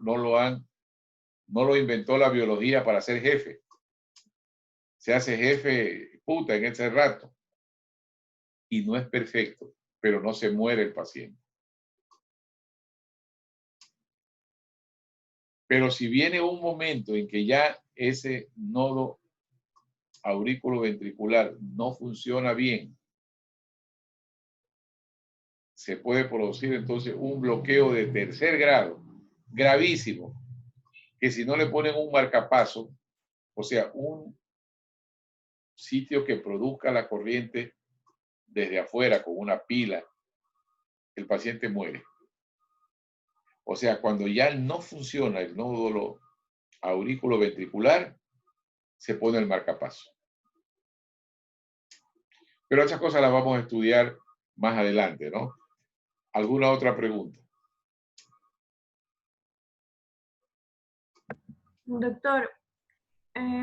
lo inventó la biología para ser jefe. Se hace jefe puta en ese rato. Y no es perfecto, pero no se muere el paciente. Pero si viene un momento en que ya ese nodo aurículo-ventricular no funciona bien, se puede producir entonces un bloqueo de tercer grado, gravísimo, que si no le ponen un marcapaso, o sea, un sitio que produzca la corriente desde afuera con una pila, el paciente muere. O sea, cuando ya no funciona el nódulo aurículo-ventricular, se pone el marcapaso. Pero esas cosas las vamos a estudiar más adelante, ¿no? ¿Alguna otra pregunta? Doctor,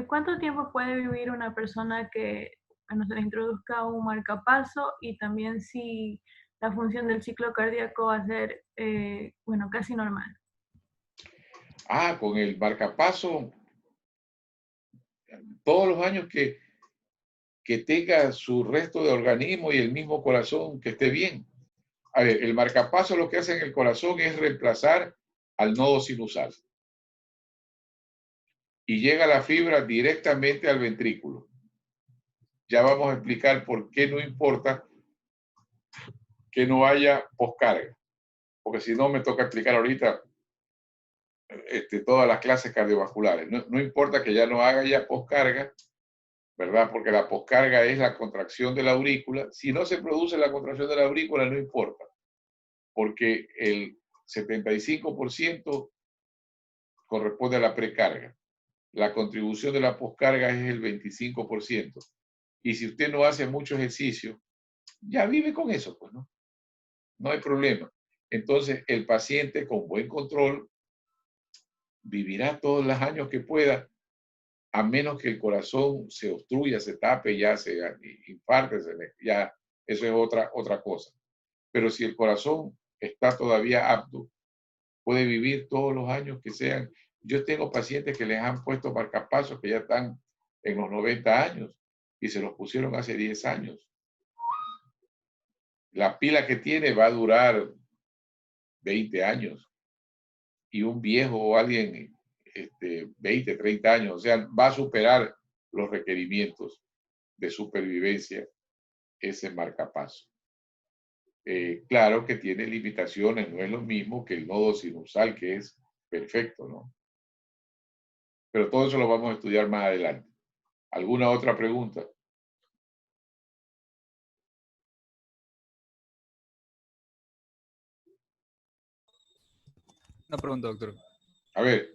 ¿cuánto tiempo puede vivir una persona que se le introduzca un marcapaso y también si la función del ciclo cardíaco va a ser, casi normal? Con el marcapaso, todos los años que tenga su resto de organismo y el mismo corazón que esté bien. A ver, el marcapaso lo que hace en el corazón es reemplazar al nodo sinusal. Y llega la fibra directamente al ventrículo. Ya vamos a explicar por qué no importa que no haya poscarga. Porque si no, me toca explicar ahorita todas las clases cardiovasculares. No importa que ya no haga ya poscarga, ¿verdad? Porque la poscarga es la contracción de la aurícula. Si no se produce la contracción de la aurícula, no importa. Porque el 75% corresponde a la precarga. La contribución de la poscarga es el 25%. Y si usted no hace mucho ejercicio, ya vive con eso, pues, ¿no? No hay problema. Entonces, el paciente con buen control vivirá todos los años que pueda, a menos que el corazón se obstruya, se tape, ya se infarte, ya eso es otra cosa. Pero si el corazón está todavía apto, puede vivir todos los años que sean. Yo tengo pacientes que les han puesto marcapasos que ya están en los 90 años y se los pusieron hace 10 años. La pila que tiene va a durar 20 años y un viejo o alguien 20, 30 años, o sea, va a superar los requerimientos de supervivencia ese marcapaso. Claro que tiene limitaciones, no es lo mismo que el nodo sinusal, que es perfecto, ¿no? Pero todo eso lo vamos a estudiar más adelante. ¿Alguna otra pregunta? Una pregunta, doctor. A ver,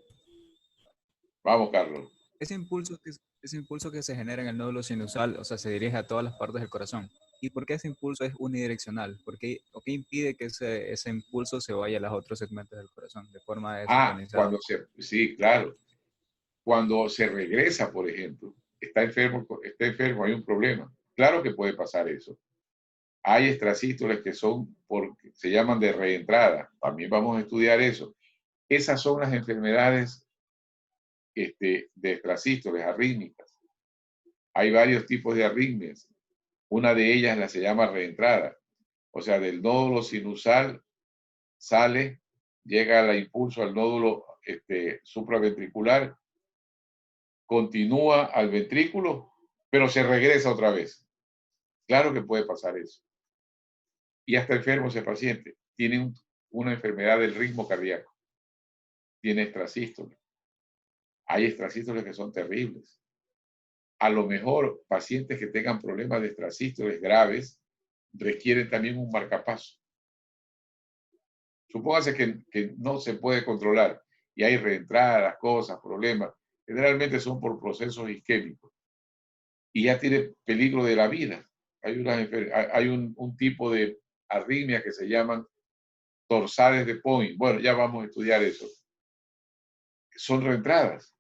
vamos, Carlos. Ese impulso que se genera en el nódulo sinusal, o sea, se dirige a todas las partes del corazón. ¿Y por qué ese impulso es unidireccional? ¿Por qué, o qué impide que ese impulso se vaya a los otros segmentos del corazón de forma desincronizada? Sí, claro. Cuando se regresa, por ejemplo, está enfermo, hay un problema. Claro que puede pasar eso. Hay extrasístoles que se llaman de reentrada. También vamos a estudiar eso. Esas son las enfermedades de extrasístoles, arrítmicas. Hay varios tipos de arritmias. Una de ellas se llama reentrada. O sea, del nódulo sinusal sale, llega al impulso al nódulo supraventricular, continúa al ventrículo, pero se regresa otra vez. Claro que puede pasar eso. Y hasta enfermo ese paciente. Tiene una enfermedad del ritmo cardíaco. Tiene extrasístole. Hay extrasístoles que son terribles. A lo mejor pacientes que tengan problemas de extrasístoles graves requieren también un marcapaso. Supóngase que no se puede controlar y hay reentradas, cosas, problemas. Generalmente son por procesos isquémicos y ya tiene peligro de la vida. Hay un tipo de arritmia que se llaman torsades de Point. Bueno, ya vamos a estudiar eso. Son reentradas,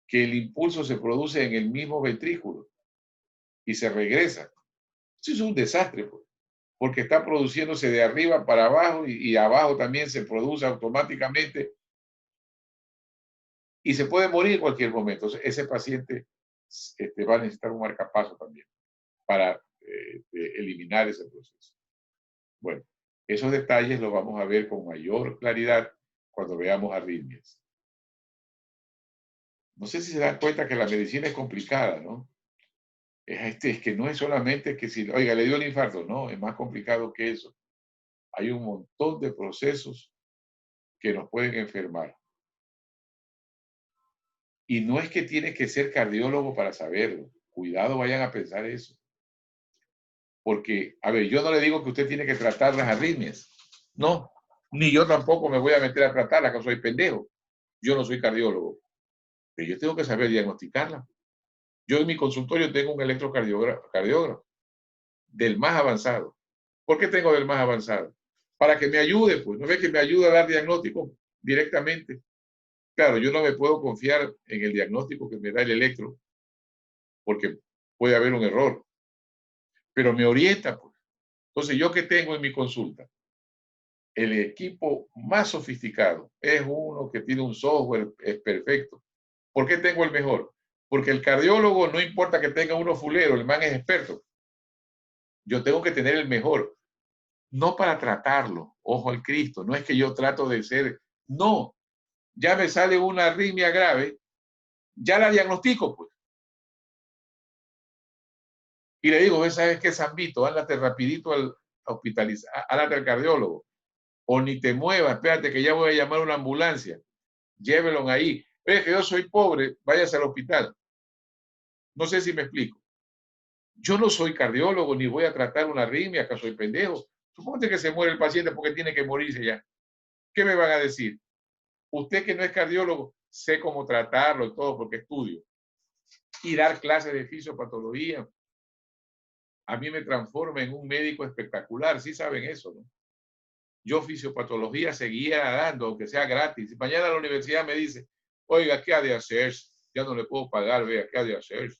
que el impulso se produce en el mismo ventrículo y se regresa. Eso es un desastre, pues, porque está produciéndose de arriba para abajo y abajo también se produce automáticamente y se puede morir en cualquier momento. Ese paciente va a necesitar un marcapaso también para eliminar ese proceso. Bueno, esos detalles los vamos a ver con mayor claridad cuando veamos arritmias. No sé si se dan cuenta que la medicina es complicada, ¿no? Es que no es solamente que si, oiga, le dio el infarto, no, es más complicado que eso. Hay un montón de procesos que nos pueden enfermar. Y no es que tienes que ser cardiólogo para saberlo. Cuidado, vayan a pensar eso. Porque, a ver, yo no le digo que usted tiene que tratar las arritmias. No, ni yo tampoco me voy a meter a tratarlas, que soy pendejo. Yo no soy cardiólogo. Pero yo tengo que saber diagnosticarla. Yo en mi consultorio tengo un electrocardiógrafo del más avanzado. ¿Por qué tengo del más avanzado? Para que me ayude, pues. ¿No ve que me ayuda a dar diagnóstico directamente? Claro, yo no me puedo confiar en el diagnóstico que me da el electro, porque puede haber un error. Pero me orienta, pues. Entonces, ¿yo qué tengo en mi consulta? El equipo más sofisticado es uno que tiene un software, es perfecto. ¿Por qué tengo el mejor? Porque el cardiólogo, no importa que tenga uno fulero, el man es experto. Yo tengo que tener el mejor. No para tratarlo, ojo al Cristo, no es que yo trato de ser, no, ya me sale una arritmia grave, ya la diagnostico, pues. Y le digo, ¿sabes qué, Zambito? Ándate rapidito al hospitalizar, ándate al cardiólogo. O ni te muevas, espérate que ya voy a llamar a una ambulancia. Llévelo ahí. Ve que yo soy pobre, váyase al hospital. No sé si me explico. Yo no soy cardiólogo, ni voy a tratar una arritmia, acá soy pendejo. Suponte que se muere el paciente porque tiene que morirse ya. ¿Qué me van a decir? Usted que no es cardiólogo, sé cómo tratarlo y todo porque estudio. Y dar clases de fisiopatología. A mí me transforma en un médico espectacular. Sí saben eso, ¿no? Yo fisiopatología seguía dando, aunque sea gratis. Y mañana la universidad me dice, oiga, ¿qué ha de hacer? Ya no le puedo pagar, vea, ¿qué ha de hacer?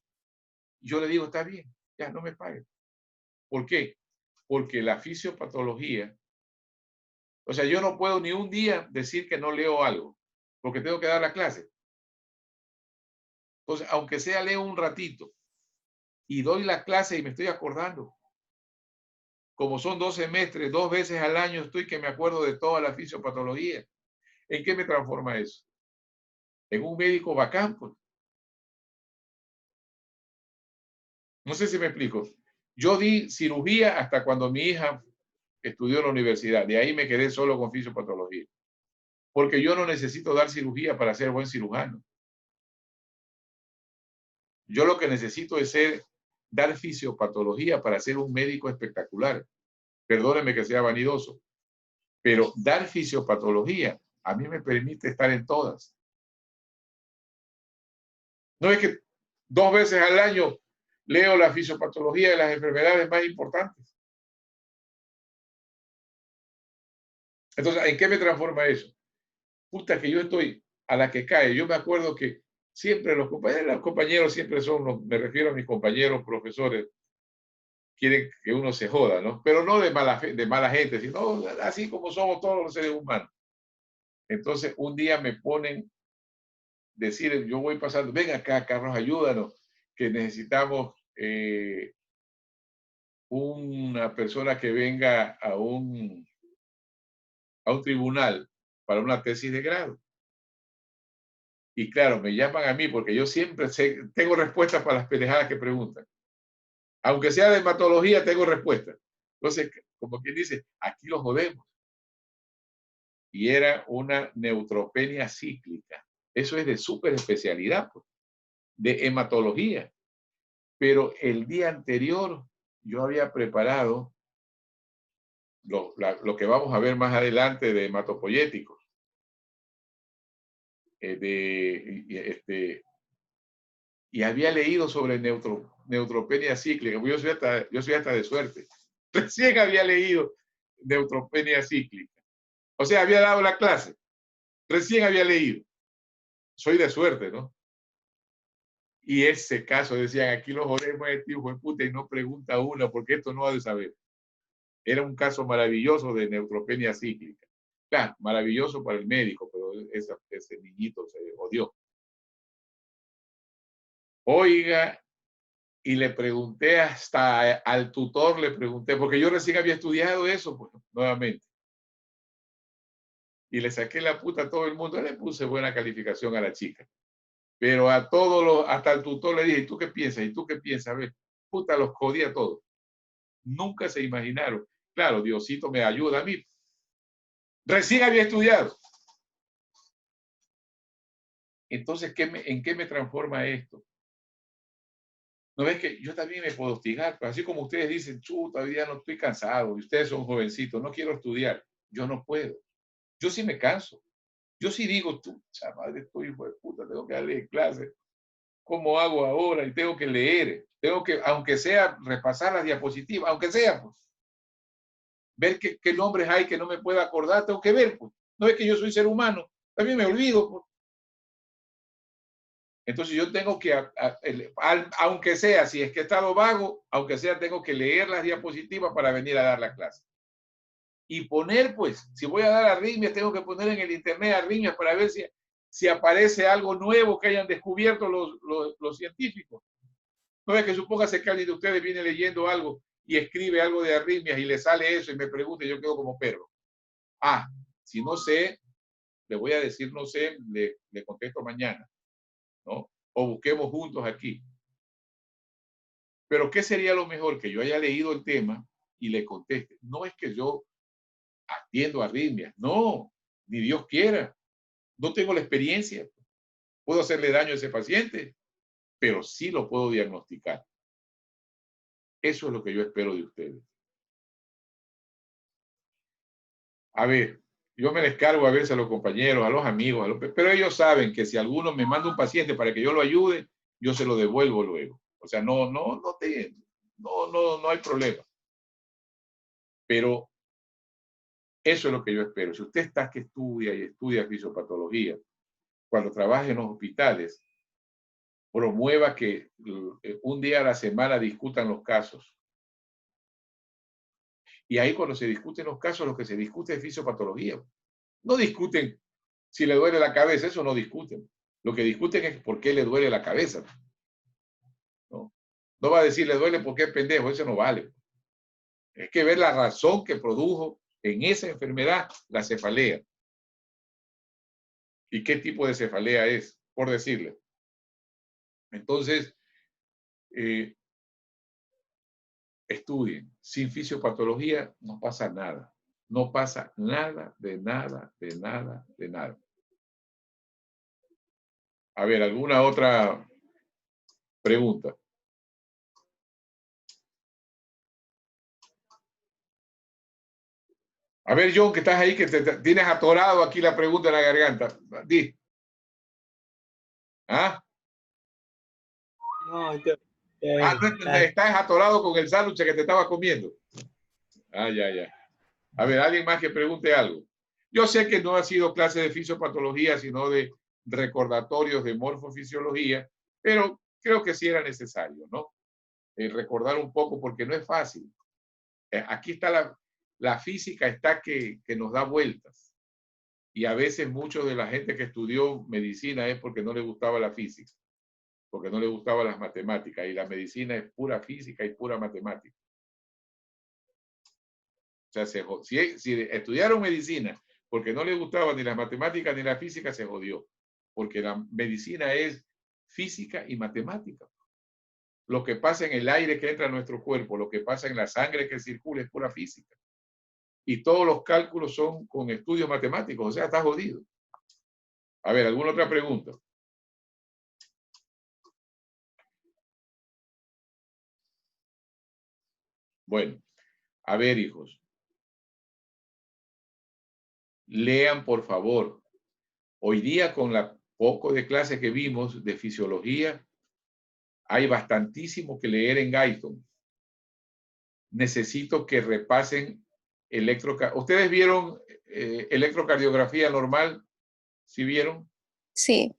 Y yo le digo, está bien, ya no me paguen. ¿Por qué? Porque la fisiopatología, o sea, yo no puedo ni un día decir que no leo algo, porque tengo que dar la clase. Entonces, aunque sea leo un ratito y doy la clase y me estoy acordando. Como son 2 semestres, 2 veces al año estoy que me acuerdo de toda la fisiopatología. ¿En qué me transforma eso? En un médico bacán, pues. No sé si me explico. Yo di cirugía hasta cuando mi hija estudió en la universidad. De ahí me quedé solo con fisiopatología. Porque yo no necesito dar cirugía para ser buen cirujano. Yo lo que necesito es dar fisiopatología para ser un médico espectacular. Perdónenme que sea vanidoso. Pero dar fisiopatología a mí me permite estar en todas. No es que 2 veces al año leo la fisiopatología de las enfermedades más importantes. Entonces, ¿en qué me transforma eso? Puta, que yo estoy a la que cae. Yo me acuerdo que siempre los compañeros siempre son, me refiero a mis compañeros profesores, quieren que uno se joda, ¿no? Pero no de mala gente, sino así como somos todos los seres humanos. Entonces, un día me ponen, decir, yo voy pasando, ven acá, Carlos, ayúdanos, que necesitamos una persona que venga a un tribunal para una tesis de grado. Y claro, me llaman a mí porque yo siempre tengo respuestas para las pendejadas que preguntan. Aunque sea de hematología, tengo respuestas. Entonces, como quien dice, aquí lo jodemos. y era una neutropenia cíclica. Eso es de súper especialidad, pues, de hematología. Pero el día anterior yo había preparado lo que vamos a ver más adelante de hematopoyéticos. Y había leído sobre neutropenia cíclica. Yo soy hasta de suerte. Recién había leído neutropenia cíclica. O sea, había dado la clase. Recién había leído. Soy de suerte, ¿no? Y ese caso, decían, aquí los oremos de tío, hijo de puta, y no pregunta una, porque esto no ha de saber. Era un caso maravilloso de neutropenia cíclica. Claro, maravilloso para el médico, pero ese niñito se odió. Oiga, y le pregunté hasta al tutor, le pregunté, porque yo recién había estudiado eso, pues, nuevamente. Y le saqué la puta a todo el mundo, le puse buena calificación a la chica. Pero a todos hasta el tutor le dije, ¿y tú qué piensas? ¿Y tú qué piensas? A ver, puta, los jodí a todos. Nunca se imaginaron. Claro, Diosito me ayuda a mí. Recién había estudiado. Entonces, ¿en qué me transforma esto? ¿No ves que yo también me puedo hostigar? Pues así como ustedes dicen, chuta, hoy día no estoy cansado, y ustedes son jovencitos, no quiero estudiar. Yo no puedo. Yo sí me canso. Yo sí digo, tú, madre, estoy hijo de puta, tengo que darle clase. ¿Cómo hago ahora? Y tengo que leer. Tengo que, aunque sea, repasar las diapositivas, aunque sea, pues. Ver qué nombres hay que no me pueda acordar, tengo que ver, pues. No es que yo soy ser humano, también me olvido, pues. Entonces yo tengo que, aunque sea, si es que he estado vago, aunque sea, tengo que leer las diapositivas para venir a dar la clase. Y poner, pues, si voy a dar arritmias, tengo que poner en el internet arritmias para ver si aparece algo nuevo que hayan descubierto los científicos. No es que supóngase que alguien de ustedes viene leyendo algo y escribe algo de arritmias y le sale eso y me pregunta y yo quedo como perro. Ah, si no sé, le voy a decir no sé, le contesto mañana, ¿no? O busquemos juntos aquí. Pero ¿qué sería lo mejor? Que yo haya leído el tema y le conteste. No es que yo atiendo arritmias, no, ni Dios quiera. No tengo la experiencia. Puedo hacerle daño a ese paciente, pero sí lo puedo diagnosticar. Eso es lo que yo espero de ustedes. A ver, yo me descargo a veces a los compañeros, a los amigos, pero ellos saben que si alguno me manda un paciente para que yo lo ayude, yo se lo devuelvo luego. O sea, no hay problema. Pero eso es lo que yo espero. Si usted está que estudia y estudia fisiopatología, cuando trabaje en los hospitales, promueva que un día a la semana discutan los casos. Y ahí cuando se discuten los casos, lo que se discute es fisiopatología. No discuten si le duele la cabeza, eso no discuten. Lo que discuten es por qué le duele la cabeza. No va a decir le duele porque es pendejo, eso no vale. Es que ver la razón que produjo en esa enfermedad la cefalea. ¿Y qué tipo de cefalea es? Por decirle. Entonces, estudien. Sin fisiopatología no pasa nada. No pasa nada, de nada, de nada, de nada. A ver, ¿alguna otra pregunta? A ver, John, que estás ahí, que te tienes atorado aquí la pregunta en la garganta. Di. ¿Ah? No, estás atorado con el sándwich que te estabas comiendo. Ah, ya. A ver, alguien más que pregunte algo. Yo sé que no ha sido clase de fisiopatología, sino de recordatorios de morfofisiología, pero creo que sí era necesario, ¿no? Recordar un poco, porque no es fácil. Aquí está la física, está que nos da vueltas. Y a veces mucho de la gente que estudió medicina es porque no le gustaba la física, porque no le gustaban las matemáticas, y la medicina es pura física y pura matemática. O sea, si estudiaron medicina porque no le gustaban ni las matemáticas ni la física, se jodió. Porque la medicina es física y matemática. Lo que pasa en el aire que entra a nuestro cuerpo, lo que pasa en la sangre que circula es pura física. y todos los cálculos son con estudios matemáticos, o sea, está jodido. A ver, ¿alguna otra pregunta? Bueno, a ver, hijos. Lean, por favor. Hoy día, con la poco de clase que vimos de fisiología, hay bastantísimo que leer en Guyton. Necesito que repasen ¿Ustedes vieron electrocardiografía normal? ¿Sí vieron? Sí,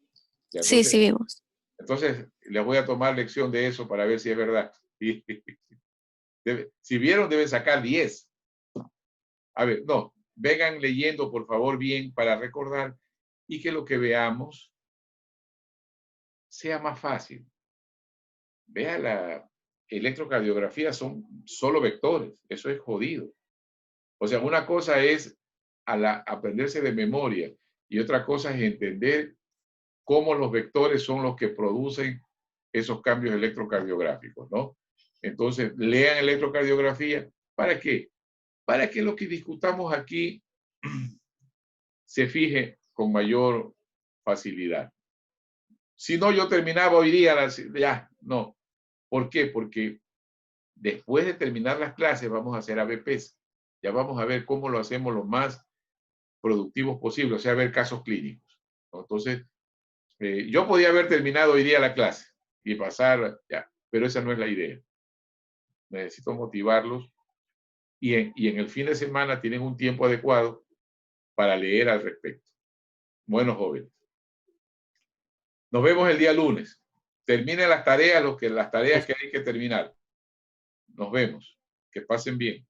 Ya, sí, sí vimos. Entonces, les voy a tomar lección de eso para ver si es verdad. Si vieron, deben sacar 10. A ver, no, vengan leyendo, por favor, bien para recordar y que lo que veamos sea más fácil. Vea, la electrocardiografía son solo vectores. Eso es jodido. O sea, una cosa es aprenderse de memoria y otra cosa es entender cómo los vectores son los que producen esos cambios electrocardiográficos, ¿no? Entonces, lean electrocardiografía. ¿Para qué? Para que lo que discutamos aquí se fije con mayor facilidad. Si no, yo terminaba hoy día, ya, no. ¿Por qué? Porque después de terminar las clases vamos a hacer ABPs. Ya vamos a ver cómo lo hacemos lo más productivos posible, o sea, ver casos clínicos, ¿no? Entonces, yo podía haber terminado hoy día la clase y pasar, ya, pero esa no es la idea. Necesito motivarlos y en el fin de semana tienen un tiempo adecuado para leer al respecto. Bueno, jóvenes. Nos vemos el día lunes. Terminen las tareas que hay que terminar. Nos vemos. Que pasen bien.